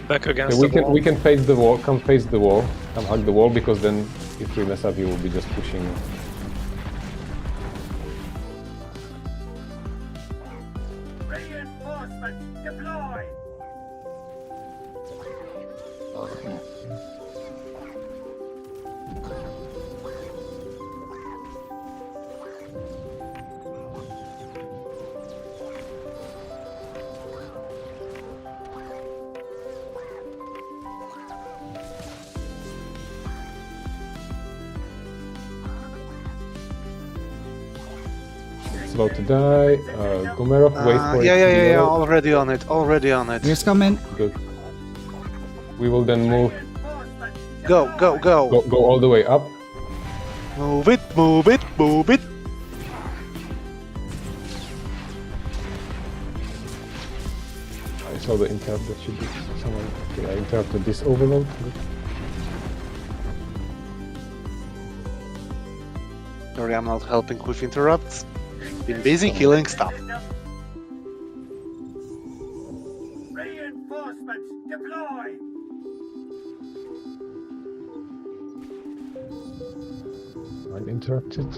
Back against Okay, the wall. we can face the wall. Come face the wall. Come hug the wall, because then if we mess up, you will be just pushing. Reinforcements deploy! It's about to die. Gumerov, wait for it. to be Yeah. out. Already on it. Already on it. Here's coming. Good. We will then move. Go. Go all the way up. Move it. I saw the interrupt. That should be someone. Okay, I interrupted this overload. Good. Sorry, I'm not helping with interrupts. Been busy killing stuff. Reinforcements deploy! I'm interrupted.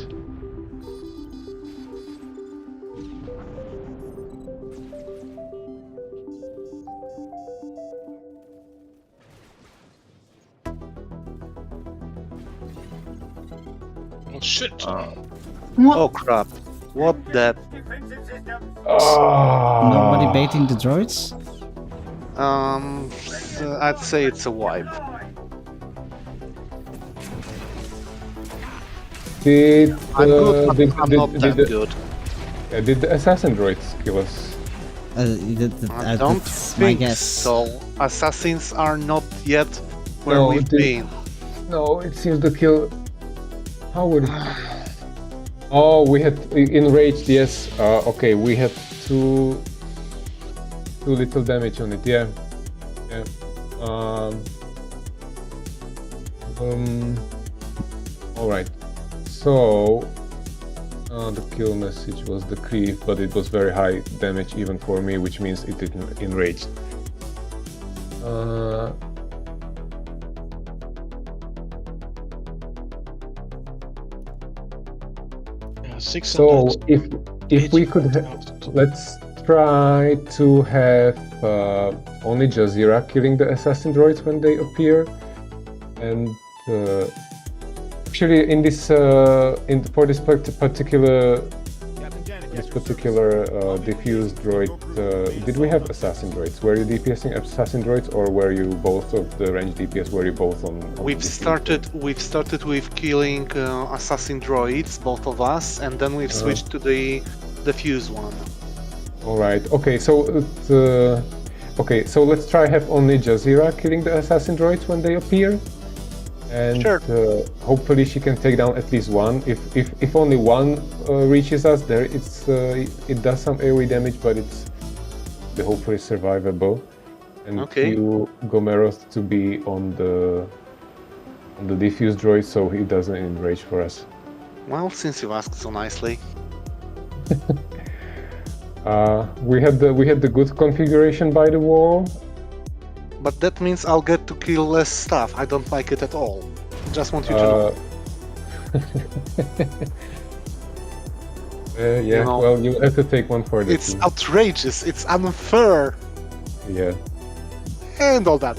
Oh shit. Oh crap. What the... Defensive systems Nobody Ah. baiting the droids? I'd say it's a wipe. Did I'm good, but did, I'm did, not did, that the, good. did the assassin droids kill us? I don't That's my think guess. so. Assassins are not yet where No, we've did- been. No, it seems the kill. How would it? Oh, we had enraged. Yes. Okay, we had too little damage on it. Yeah. Yeah. All right. So the kill message was the creep, but it was very high damage even for me, which means it didn't enraged. Yeah, 600. So if we could, let's try to have only Jazeera killing the assassin droids when they appear, and actually in this for this particular diffuse droid, did we have assassin droids? Were you DPSing assassin droids, or were you both of the range DPS? Were you both on We've diffuse? started with killing assassin droids, both of us, and then we've switched to the diffuse one. All right. Okay. So okay. So let's try have only Jazeera killing the assassin droids when they appear, and Sure. hopefully she can take down at least one. If only one reaches us, there it does some AOE damage, but it's hopefully survivable. And Okay. you Gomeros to be on the diffuse droid, so he doesn't enrage for us. Well, since you asked so nicely. We had the good configuration by the wall. But that means I'll get to kill less stuff. I don't like it at all. Just want you to know. Yeah, You know, well, you have to take one for the It's team. outrageous, it's unfair, Yeah. and all that.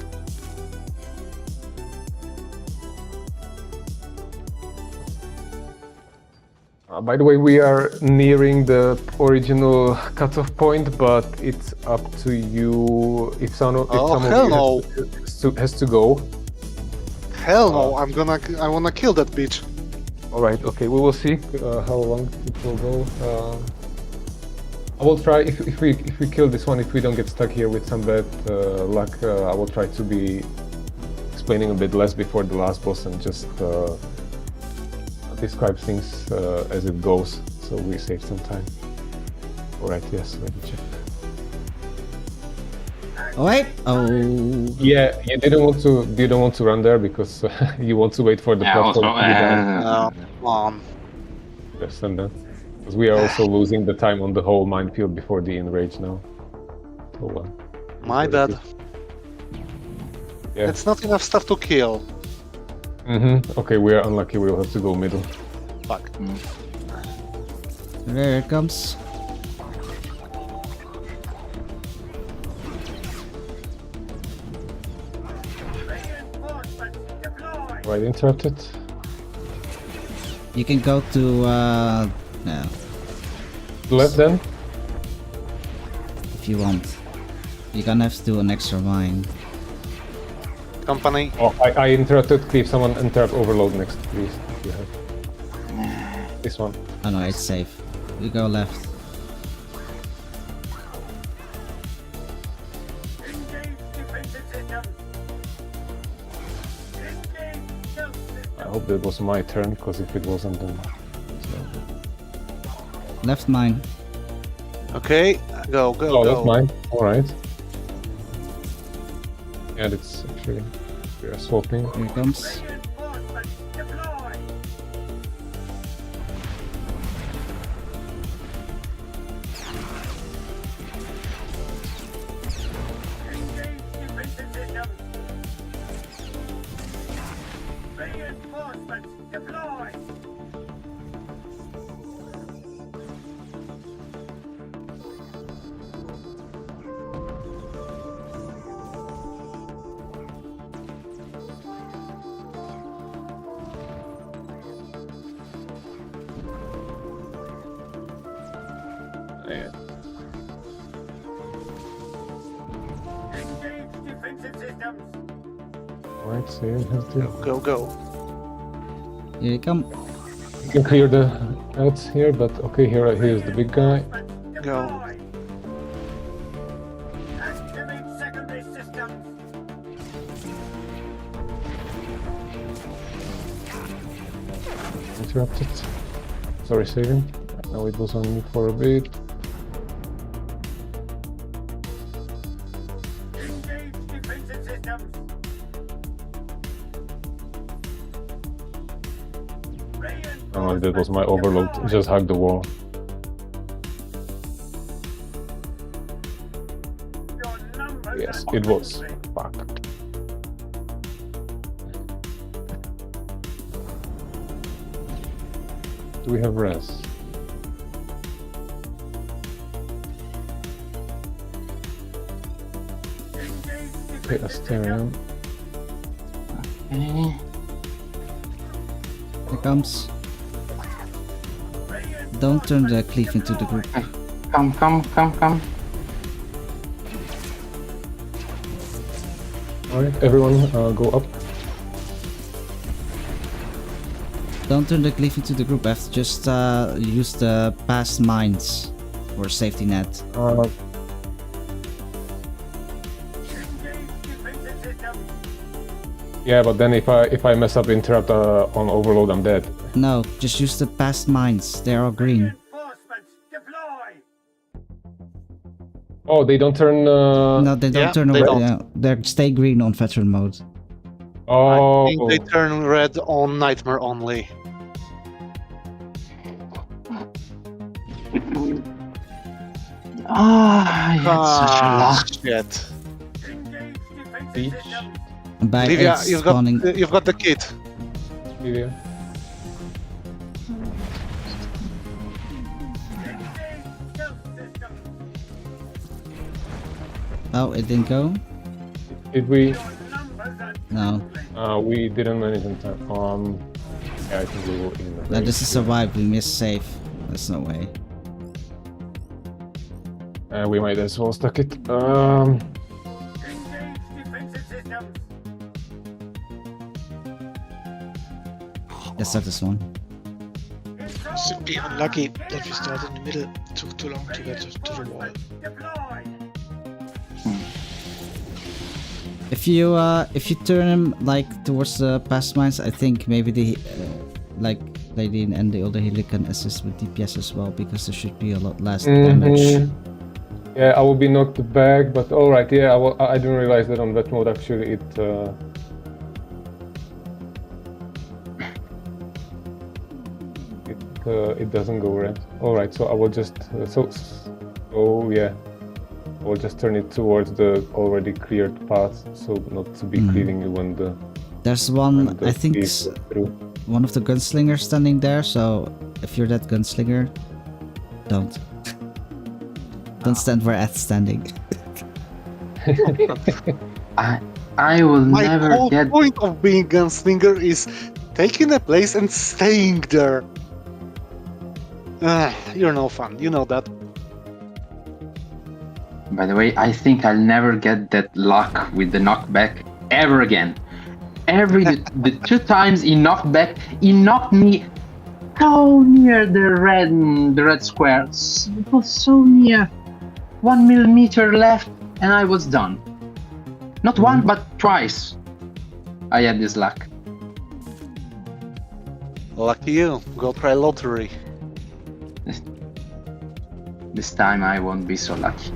By the way, we are nearing the original cutoff point, but it's up to you if some of Oh, you hell no. has to go. Hell no, I wanna kill that bitch. All right. Okay. We will see how long it will go. I will try if we kill this one. If we don't get stuck here with some bad luck, I will try to be explaining a bit less before the last boss and just describe things as it goes, so we save some time. All right. Yes. Let me check. Oh wait. Oh. Yeah. You didn't want to run there because you want to wait for the Yeah, platform also, to be done. Come on. Yes, and then because we are also losing the time on the whole minefield before the enrage now. So, My bad. Yeah. It's not enough stuff to kill. Okay, we are unlucky. We'll have to go middle. Fuck. There it comes. Reinforcements deploy. Right, interrupted. You can go to no, Left then. if you want. You're gonna have to do an extra mine. Company. Oh, I interrupted. Cleave, someone interrupt overload next, please. If you have. This one. Oh no, it's safe. You go left. Engage defensive systems. Engage stealth systems. I hope that was my turn, because if it wasn't, then. Left mine. Okay, go. Oh, that's mine. All right. Yeah, that's actually we are swapping. Here it comes. Reinforcements deploy. Engage defensive systems. Reinforcements deploy. Yeah. Engage defensive systems. All right, so you have to. Go. Here you come. You can clear the outs here, but okay, here's the big guy. Go. Deploy. Activate secondary systems. interrupted. Sorry, saving. Now it was on me for a bit. Engage defensive systems. Oh, that was my overload. Just hug the wall. Your numbers Yes, are it was. dwindling. Fuck. Do we have res? Okay, Asterion. Okay. Here comes. Don't turn the cleave into the group. Come. Alright, everyone go up. Don't turn the cleave into the group. I have to just use the past mines for safety net. Uh, yeah, but then if I mess up interrupt on overload, I'm dead. No, just use the past mines. They're all green. Reinforcements deploy. Oh, they don't turn. No, they don't Yeah, turn they away. don't. Yeah, they stay green on veteran mode. Oh, I think they turn red on Nightmare only. Ah, I had such a luck. Shit. Engage defensive Beach. systems. And by Livia, it's spawning. you've got the kit. yeah. Engage stealth systems. Oh, it didn't go? Did we? Your numbers are No. We didn't manage in time. Yeah, I think we were in. No, this is survive. We missed save. There's no way. We might as well stuck it. engage defensive systems. Let's start this one. Simply unlucky that we started in the middle. It took too long to get to the wall. Deploy. If you turn him like towards the past mines, I think maybe the like Lady and the older healer can assist with DPS as well, because there should be a lot less damage. Mhm. Yeah, I will be knocked back, but all right. Yeah, I didn't realize that on that mode actually it doesn't go red. All right, so I will just oh yeah, I will just turn it towards the already cleared path, so not to be cleaving you when the. There's when one, the I think, cleave goes through. one of the gunslingers standing there. So if you're that gunslinger, don't stand where Ed's standing. I will My never whole get. point of being gunslinger is taking a place and staying there. You're no fun, you know that. By the way, I think I'll never get that luck with the knockback ever again. The 2 times he knocked back, he knocked me so near the red square. It was so near. 1 millimeter left, and I was done. Not one, but twice. I had this luck. Lucky you. Go try lottery. This time I won't be so lucky.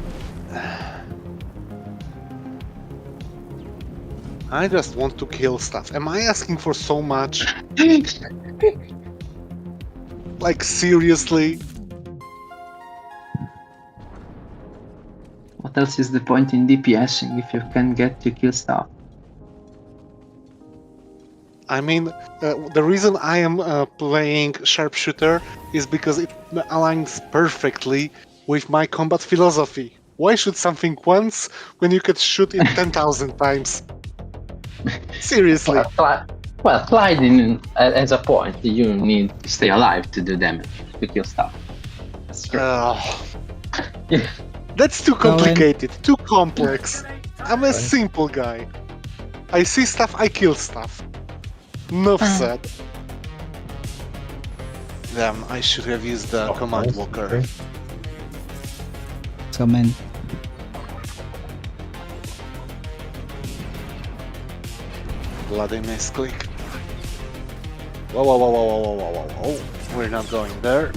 I just want to kill stuff. Am I asking for so much? Like, seriously? What else is the point in DPSing if you can get to kill stuff? I mean, the reason I am playing sharpshooter is because it aligns perfectly with my combat philosophy. Why shoot something once when you could shoot it 10,000 times? Seriously. Well, Clyde as a point, you need to stay alive to do damage, to kill stuff. That's true. Yeah. That's too complicated, too complex. I'm a simple guy. I see stuff, I kill stuff. Enough said. Damn, I should have used the command walker. Okay. Come in. Bloody misclick. Whoa, whoa, whoa, whoa, whoa, whoa, whoa, whoa, whoa. We're not going there.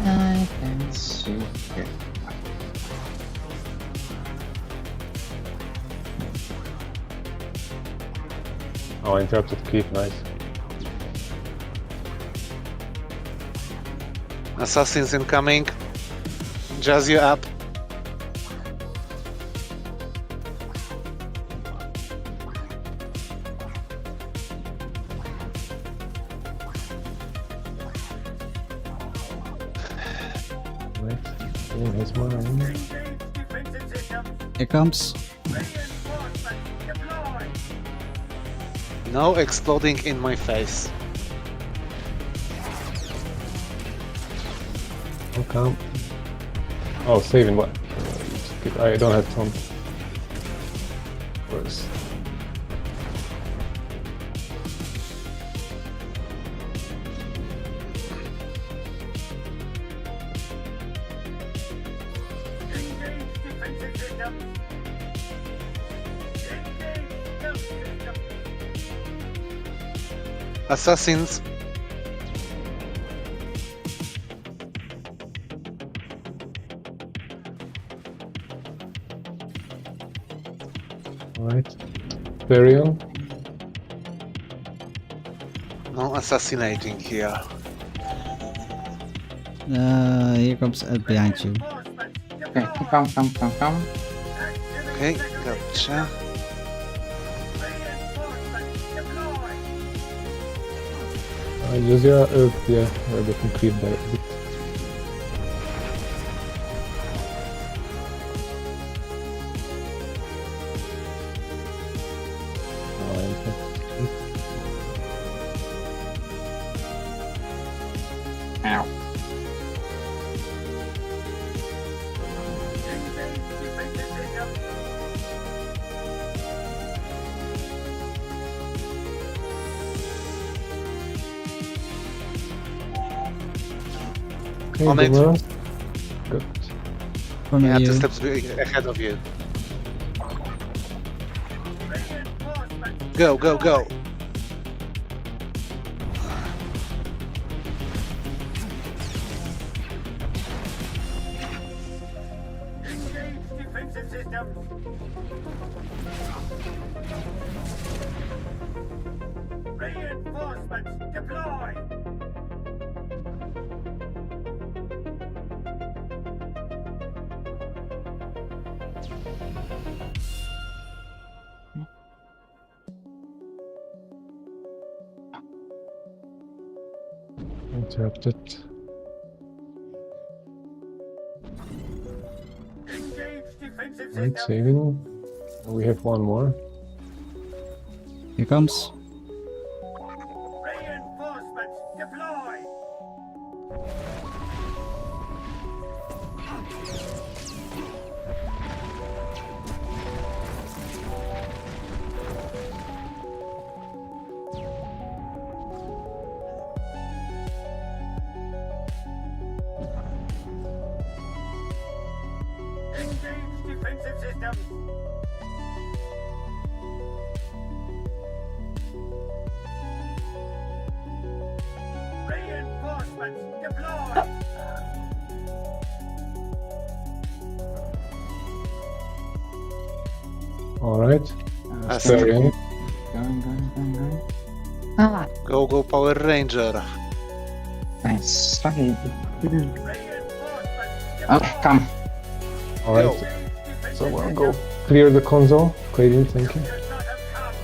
I can see here. Oh, interrupted creep, nice. Assassins incoming. Jazz you up. Right. Oh, that's mine. Engage defensive systems. Here comes. Reinforcements deployed. No exploding in my face. How come? Oh, saving what? I don't have taunt. Worse. Engage defensive systems. Engage stealth systems. Assassins. Alright. Therion. No assassinating here. Here comes behind you. Reinforcements Okay, deployed. come. Okay, gotcha. Reinforcements deployed. Jazira, yeah, we're getting creeped by a bit. Oh, in fact, Ow. Engage defensive systems. okay, On it. Boomerang. Good. From Yeah, you. 2 steps ahead of you. Reinforcements. Go, go, go. Engage defensive systems. Reinforcements deployed. Interrupted. Engage defensive Right, systems. saving. We have one more. Here comes. Reinforcements deployed. Engage defensive systems. Reinforcements deployed. Alright. Assassins. Therion. Going. Ah, Go, go, Power Ranger. nice. Okay. Reinforcements Okay, come. Alright. Engage defensive Someone systems. go clear the console. Clear it, thank you. Does not have come.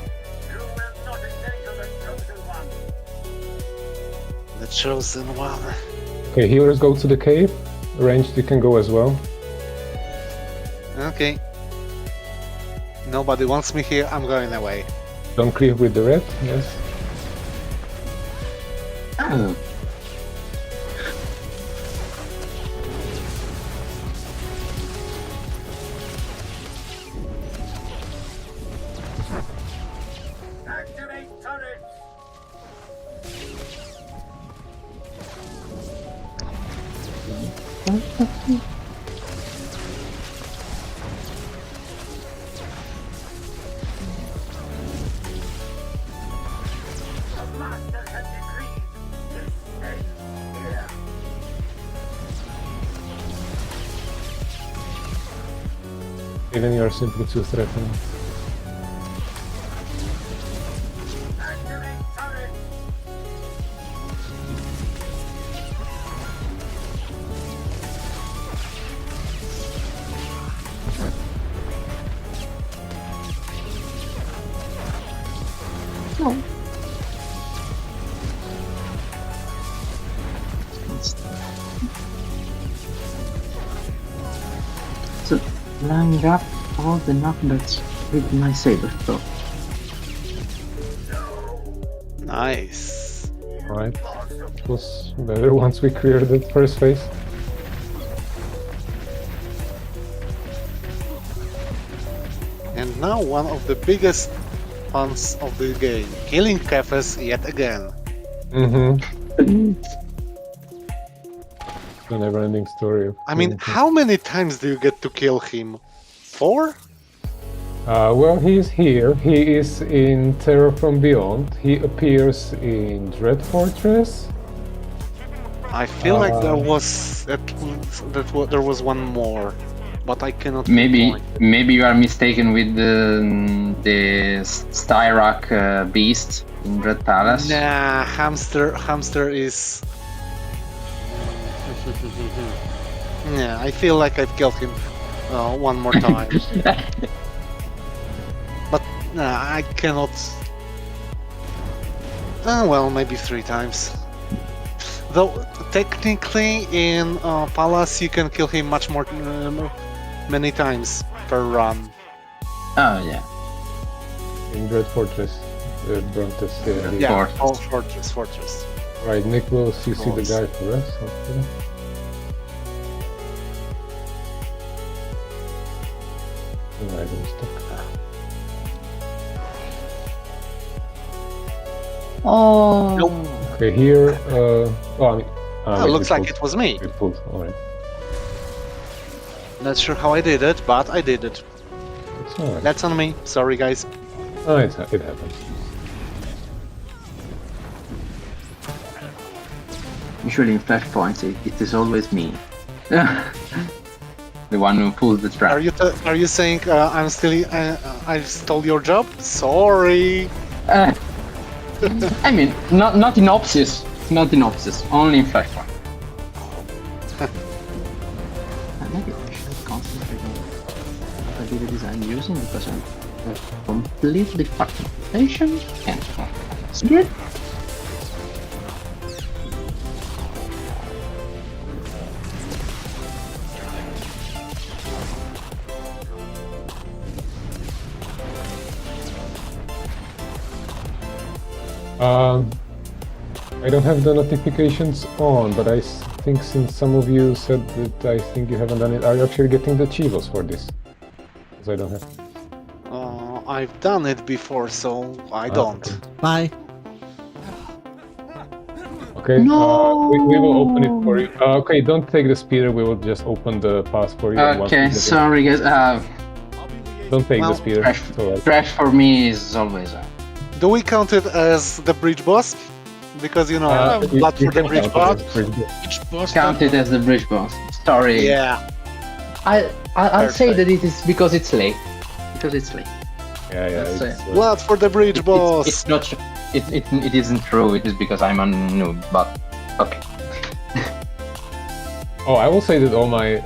You will not endanger the chosen one. The chosen one. Okay, healers go to the cave. Ranged, you can go as well. Okay. Nobody wants me here, I'm going away. Don't creep with the red, yes. Oh, Activate turrets. Even you are simply too threatening. Activate turret. So, lining up all the numbers with my saber throw. Nice. Right. It was better once we cleared the first phase. And now one of the biggest funs of the game, killing Kefes yet again. Mm-hmm. The never-ending story. Of I mean, killing how many times do you get to kill him? 4? Well, he's here. He is in Terror from Beyond. He appears in Dread Fortress. I feel like there was there was one more, but I cannot. Maybe pinpoint. you are mistaken with the Styrak beast in Red Palace. Nah, hamster is. Yeah, I feel like I've killed him one more time, but nah, I cannot. Well, maybe 3 times. Though technically in Palace you can kill him much more, many times per run. Oh yeah. In Dread Fortress. Brontes. Yeah, Fortress. Fortress. Right, Nick will CC the Nice. guy for us. Hopefully. Right, I'm stuck. Oh. Okay, here. Looks like it was me. It pulled. Alright. Not sure how I did it, but I did it. It's alright. That's on me. Sorry, guys. Oh, it happens. Usually in flashpoints, it is always me. The one who pulls the trap. Are you saying I'm still I stole your job? Sorry. I mean, not in Opsis. Not in Opsis. Only in flashpoint. Maybe I should concentrate on what abilities design using because I'm completely fucking patient and scared. I don't have the notifications on, but I think since some of you said that I think you haven't done it, are you actually getting the Chivos for this? Because I don't have. I've done it before, so I don't. Bye. Okay, we will open it for you. Okay, don't take the speeder, we will just open the pass for you. and once we Okay, get it- sorry guys. Don't take Well, the speeder. Trash, It's alright. trash for me is always Do we count it as the bridge boss? Because you know, You- blood you for the can bridge count boss. it as bridge boss. Each boss counted as the bridge boss. Sorry. Yeah. I'll say Perfect. that it is because it's late. Because it's late. Yeah, That's it's, Blood for the bridge boss. It's not. It isn't true. It is because I'm a noob. But okay. Oh, I will say that all my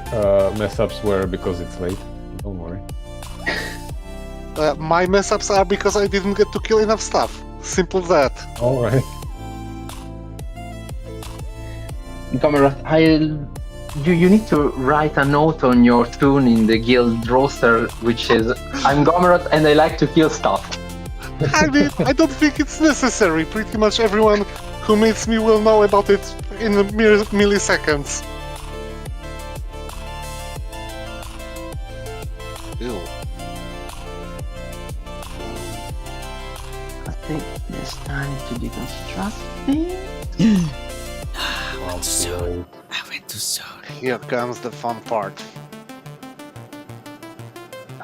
mess ups were because it's late. Don't worry. My mess ups are because I didn't get to kill enough stuff. Simple as that. Alright. Comrade, you need to write a note on your tune in the guild roster, which is I'm Gomerod and I like to kill stuff. I mean, I don't think it's necessary. Pretty much everyone who meets me will know about it in a mere milliseconds. Ew. I think it's time to deconstruct things. Soon. I went too soon. Here comes the fun part.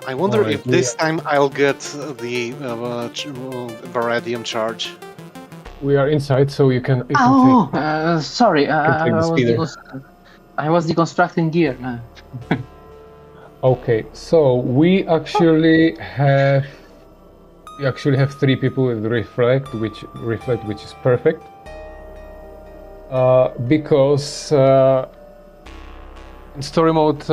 I wonder Alright, if this time I'll get the Varadium charge. We are inside, so you can. You can Oh, sorry. take the speeder. I was deconstructing gear. Okay, so we actually have 3 people with reflect, which is perfect. Because in story mode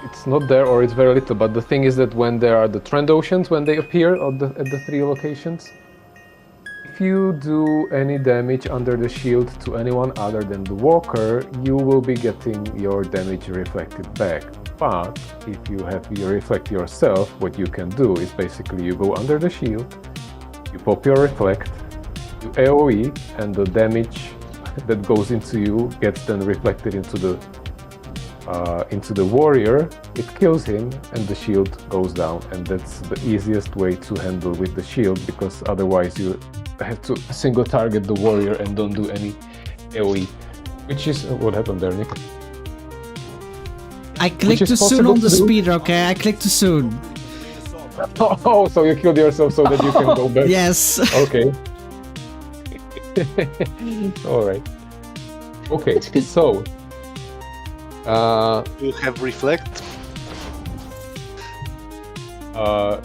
it's not there, or it's very little. But the thing is that when there are the trend oceans, when they appear at the 3 locations, if you do any damage under the shield to anyone other than the walker, you will be getting your damage reflected back. But if you have your reflect yourself, what you can do is basically you go under the shield, you pop your reflect, you AoE, and the damage that goes into you gets then reflected into the warrior. It kills him, and the shield goes down. And that's the easiest way to handle with the shield, because otherwise you have to single target the warrior and don't do any AoE, which is what happened there, Nick. I clicked is too soon possible on the to do. speeder, okay? I clicked too soon. Oh, so you killed yourself so that you can go back. Yes. Okay. All right. Okay. It's good. So, You have reflect.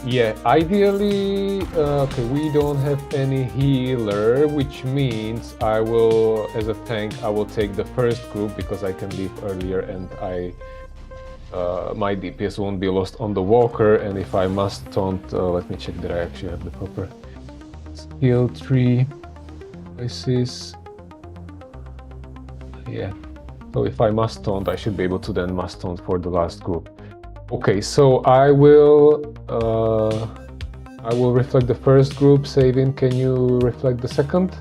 yeah. Ideally, okay. We don't have any healer, which means I will, as a tank, I will take the first group because I can leave earlier, and my DPS won't be lost on the walker. And if I must taunt, let me check that I actually have the proper skill tree. Places. Yeah. So if I must taunt, I should be able to then must taunt for the last group. Okay, so I will reflect the first group. Savin, can you reflect the second?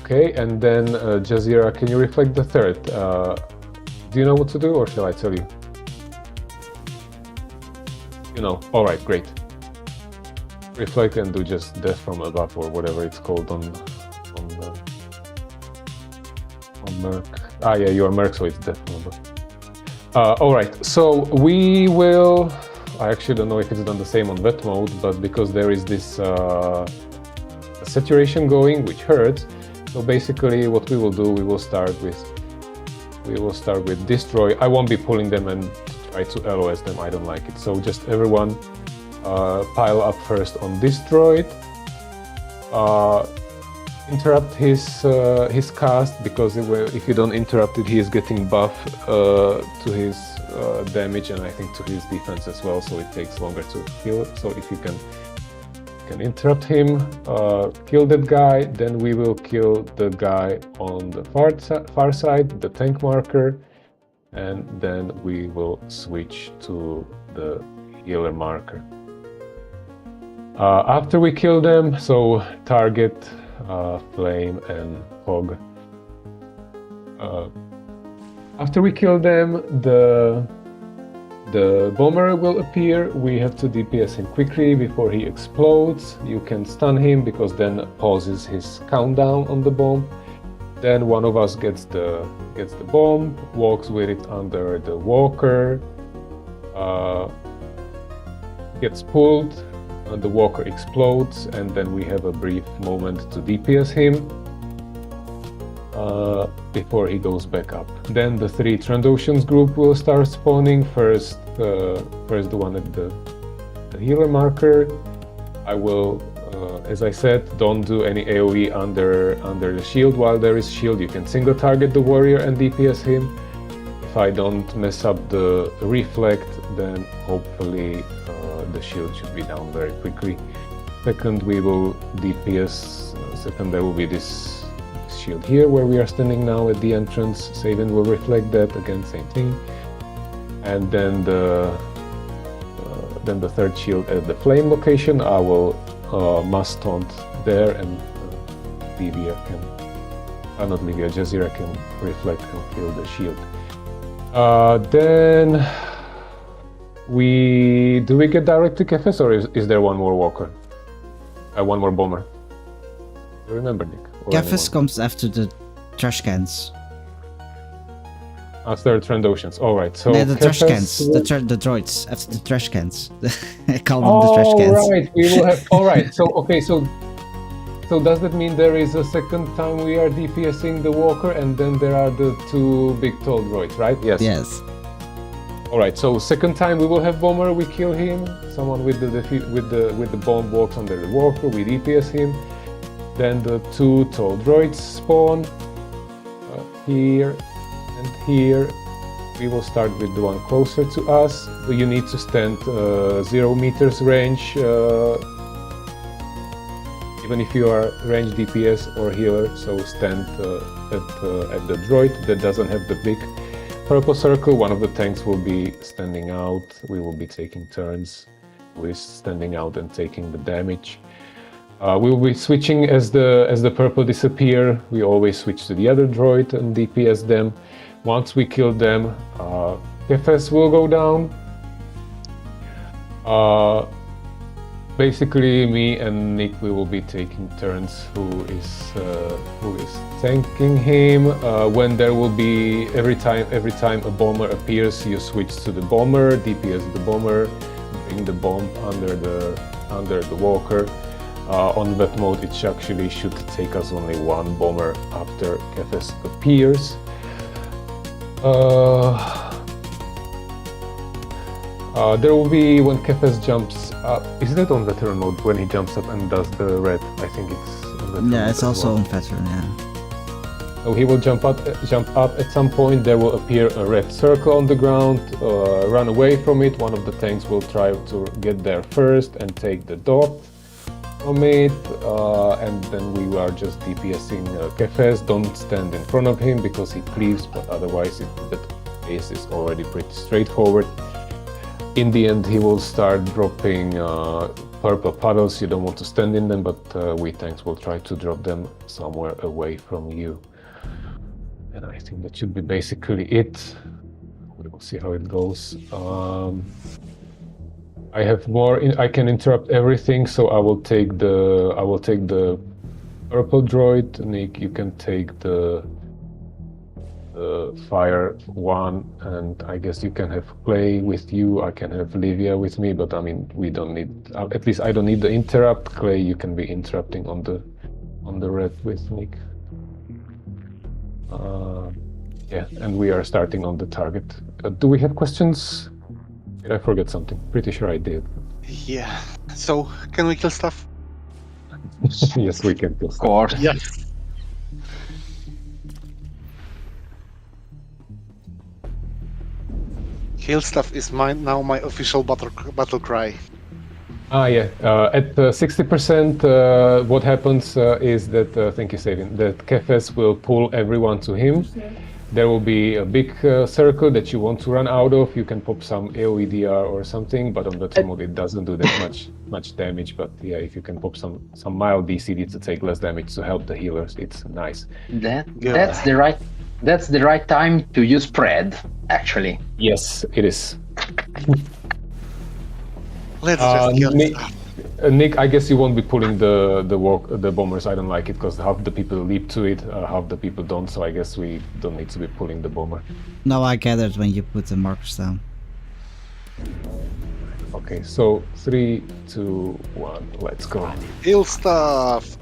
Okay, and then Jazeera, can you reflect the third? Do you know what to do, or shall I tell you? You know. All right, great. Reflect and do just death from above, or whatever it's called on Merc. Ah, yeah, you are Merc, so it's death from above. All right, so we will. I actually don't know if it's done the same on vet mode, but because there is this saturation going, which hurts. So basically, what we will do, we will start with destroy. I won't be pulling them and try to LOS them. I don't like it. So just everyone pile up first on destroyed. Interrupt his cast, because if you don't interrupt it, he is getting buff to his damage, and I think to his defense as well. So it takes longer to kill. So if you can interrupt him, kill that guy, then we will kill the guy on the far side, the tank marker, and then we will switch to the healer marker. After we kill them, so target, flame, and hog. After we kill them, the bomber will appear. We have to DPS him quickly before he explodes. You can stun him, because then pauses his countdown on the bomb. Then one of us gets the bomb, walks with it under the walker, gets pulled, and the walker explodes, and then we have a brief moment to DPS him before he goes back up. Then the 3 Trandoshans group will start spawning. First the one at the healer marker. I will, as I said, don't do any AoE under the shield. While there is shield, you can single target the warrior and DPS him. If I don't mess up the reflect, then hopefully the shield should be down very quickly. Second, we will DPS. Second, there will be this shield here where we are standing now at the entrance. Savin will reflect that, again, same thing. And then the third shield at the flame location. I will must taunt there, and Jazeera can reflect and kill the shield. Then do we get direct to Kefes, or is there one more walker? One more bomber? Do you remember, Nick? Kefes comes after the trash cans. After Trandoshans. All right. So No, the trash Kefes cans. The droids after the trash cans. I call them the Oh, trash cans. right. We will have. All right. So okay. So So does that mean there is a second time we are DPSing the walker, and then there are the two big tall droids, right? Yes. Yes. All right. So second time we will have bomber. We kill him. Someone with the bomb walks under the walker. We DPS him. Then the two tall droids spawn here and here. We will start with the one closer to us. You need to stand 0 meters range. Even if you are range DPS or healer, so stand at the droid that doesn't have the big purple circle. One of the tanks will be standing out. We will be taking turns with standing out and taking the damage. We will be switching as the purple disappear. We always switch to the other droid and DPS them. Once we kill them, Kefes will go down. Basically, me and Nick, we will be taking turns who is tanking him. When there will be every time a bomber appears, you switch to the bomber, DPS the bomber, bring the bomb under the walker. On that mode, it actually should take us only one bomber after Kefes appears. There will be when Kefes jumps up. Is that on veteran mode when he jumps up and does the red? I think it's on veteran Yeah, mode it's as also well. on veteran. Yeah. So he will jump up at some point. There will appear a red circle on the ground. Run away from it. One of the tanks will try to get there first and take the dot from it. And then we are just DPSing Kefes. Don't stand in front of him because he cleaves, but otherwise the case is already pretty straightforward. In the end, he will start dropping purple puddles. You don't want to stand in them, but we tanks will try to drop them somewhere away from you. And I think that should be basically it. We will see how it goes. I have more. I can interrupt everything, so I will take the purple droid. Nick, you can take the fire one, and I guess you can have Clay with you. I can have Livia with me, but I mean we don't need. At least I don't need the interrupt. Clay, you can be interrupting on the red with Nick. Yeah, and we are starting on the target. Do we have questions? Did I forget something? Pretty sure I did. Yeah. So, can we kill stuff? Yes, we can kill Of stuff. course. Yes. Kill stuff is now my official battle cry. Yeah. At 60%, what happens is that, thank you, Savin, that Kefes will pull everyone to him. There will be a big circle that you want to run out of. You can pop some AoE DR or something, but on that mode it doesn't do that much damage. But yeah, if you can pop some mild DCD to take less damage to help the healers, it's nice. That's the right time to use spread, actually. Yes, it is. Let's just kill Nick, stuff. Nick, I guess you won't be pulling the bombers. I don't like it because half the people leap to it, half the people don't. So I guess we don't need to be pulling the bomber. No, I gathered when you put the markers down. Okay, so 3, 2, 1, let's go. Kill stuff.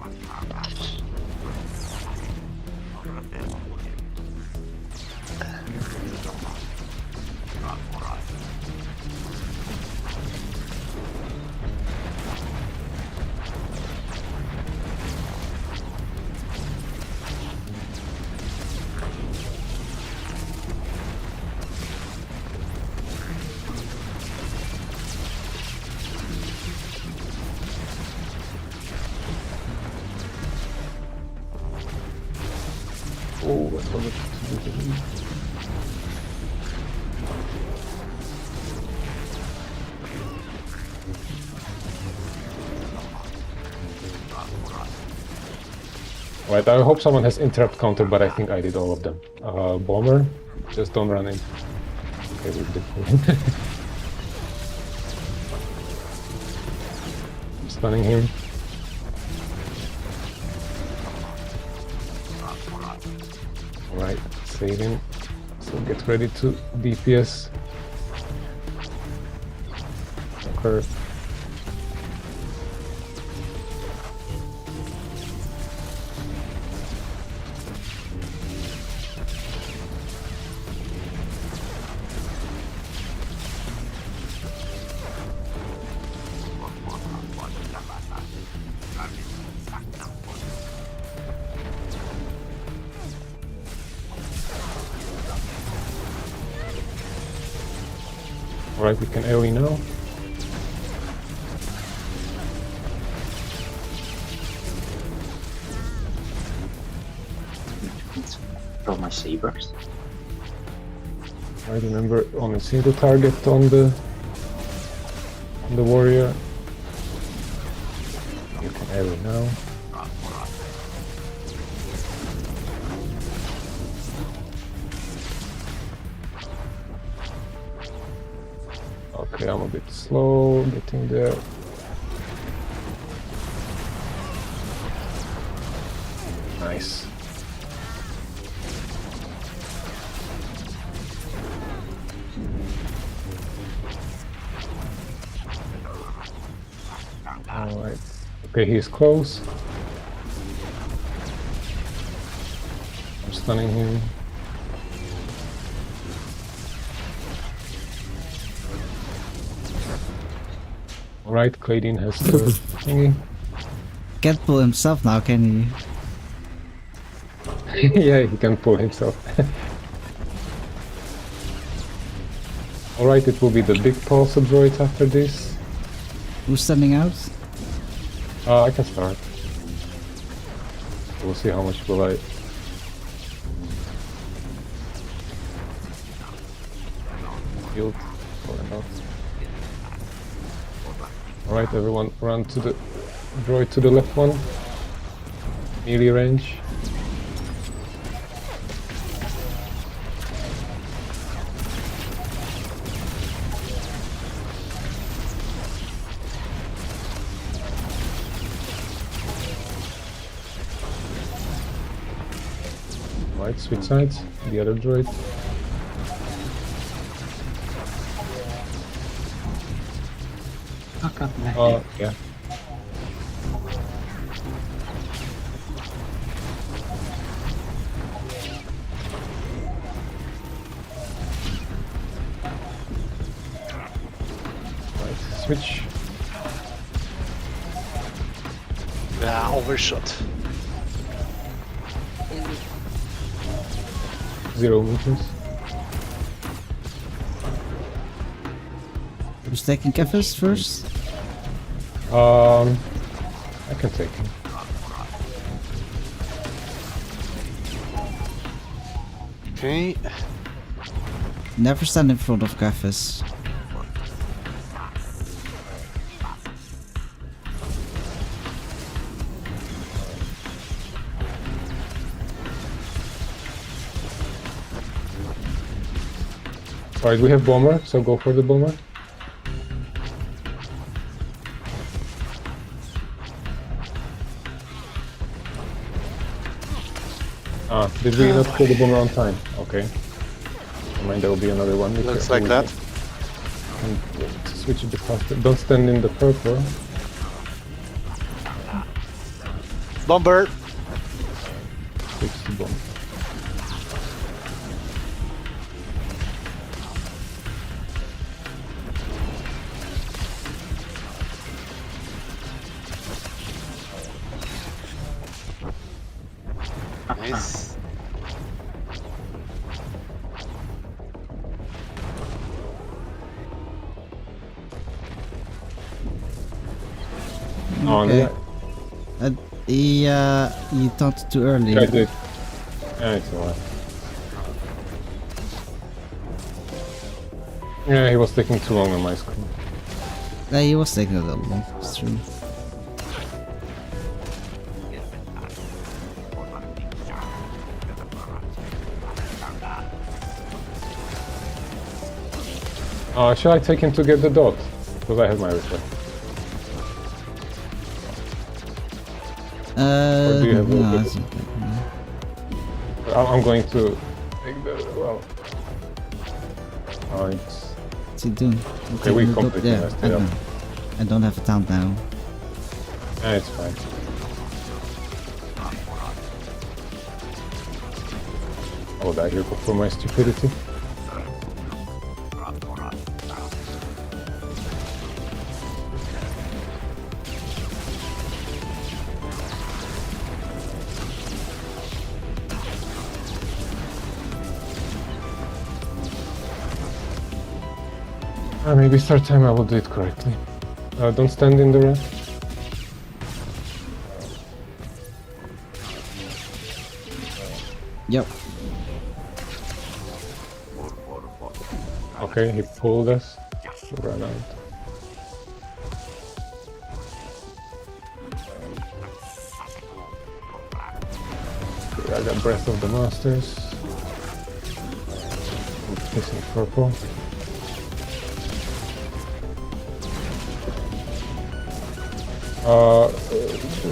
Oh, I forgot to do the lead. Right, I hope someone has interrupt counter, but I think I did all of them. Bomber, just don't run in. Okay, we did. I'm stunning him. Alright, save him. So get ready to DPS. Okay. Alright, we can AoE now. Throw my sabers. I remember on a single target on the warrior. You can AoE now. Okay, I'm a bit slow getting there. Nice. Alright. Okay, he's close. I'm stunning him. Alright, Claydin has the thingy. Can't pull himself now, can he? Yeah, he can pull himself. Alright, it will be the big pulse of droids after this. Who's standing out? I can start. We'll see how much will I... Yield or not. Alright, everyone run to the droid to the left one. Melee range. Right, switch sides, the other droid. Yeah. Right, switch. Overshot. 0 meters. Who's taking Kefis first? I can take him. Okay. Never stand in front of Kefis. Alright, we have bomber, so go for the bomber. Did we not kill the bomber on time? Okay. I mind there will be another one. Looks like that. And switch a bit faster. Don't stand in the purple. Bomber. Switch the bomb. Nice. Oh, Okay. yeah. He thought too early. I did. Yeah, it's alright. Yeah, he was taking too long on my screen. Yeah, he was taking a little long. It's true. Should I take him to get the dot? Because I have my reflect. Or do you have a no, bit? it's okay. No. I'm going to take the... well... Oh, it's... What's he doing? Okay, we Taking the completely yeah, messed I it up. know. I don't have a taunt now. It's fine. I will die here for my stupidity. Maybe third time I will do it correctly. Don't stand in the red. Yep. Okay, he pulled us. Ran out. Okay, I got Breath of the Masters. This is purple.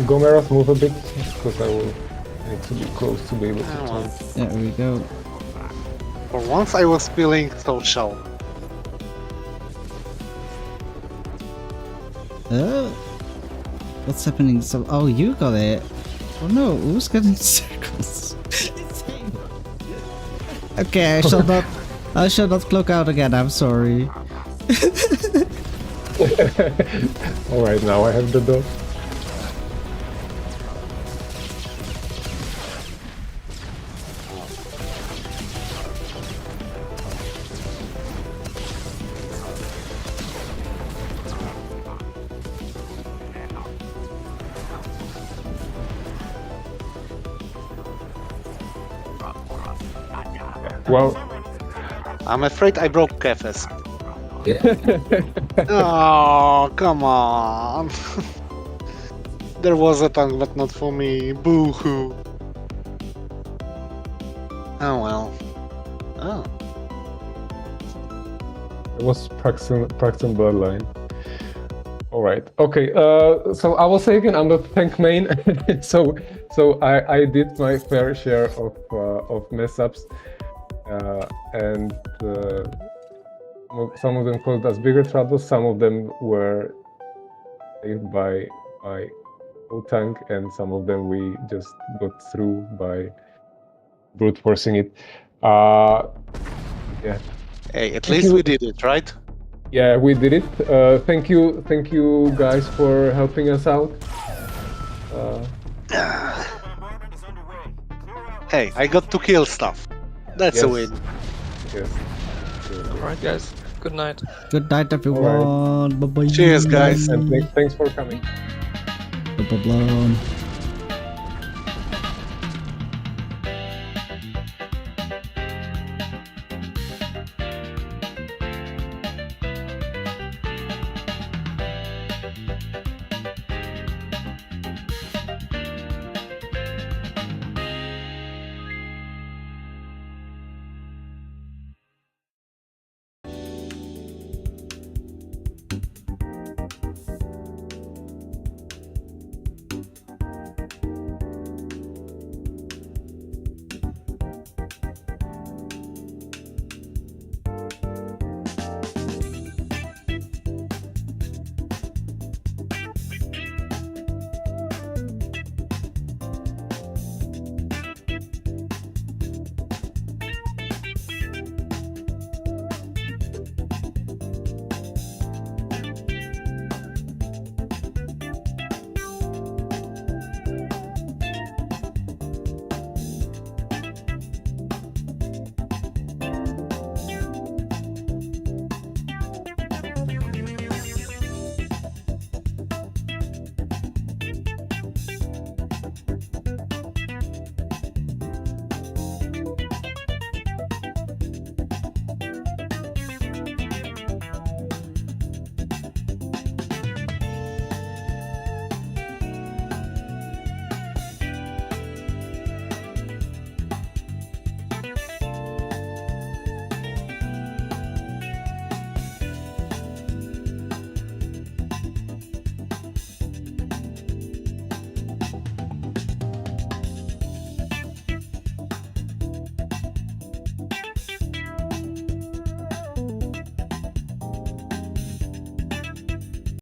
Gomerath, move a bit, because I will need to be close to be able to Ah, turn. well. There we go. For once I was feeling social. What's happening? So, oh, you got it. Oh no, who's getting circles? Insane. Okay, I shall not. I shall not cloak out again. I'm sorry. Alright, now I have the dot. Well, I'm afraid I broke Kefes. Oh, come on. There was a tank, but not for me. Boo-hoo. Oh well. Oh. it was Praxton Bloodline. Alright, okay, so I will say again, I'm not tank main, so I did my fair share of mess ups, and some of them caused us bigger troubles, some of them were saved by tank, and some of them we just got through by brute forcing it. Yeah. Hey, at least we did it, right? Yeah, we did it. Thank you guys for helping us out. Hey, I got to kill stuff. That's a Yes. win. Yes. Alright, guys. Good night. Good night, everyone. Bye bye. Cheers, guys. And thanks for coming. Bye bye.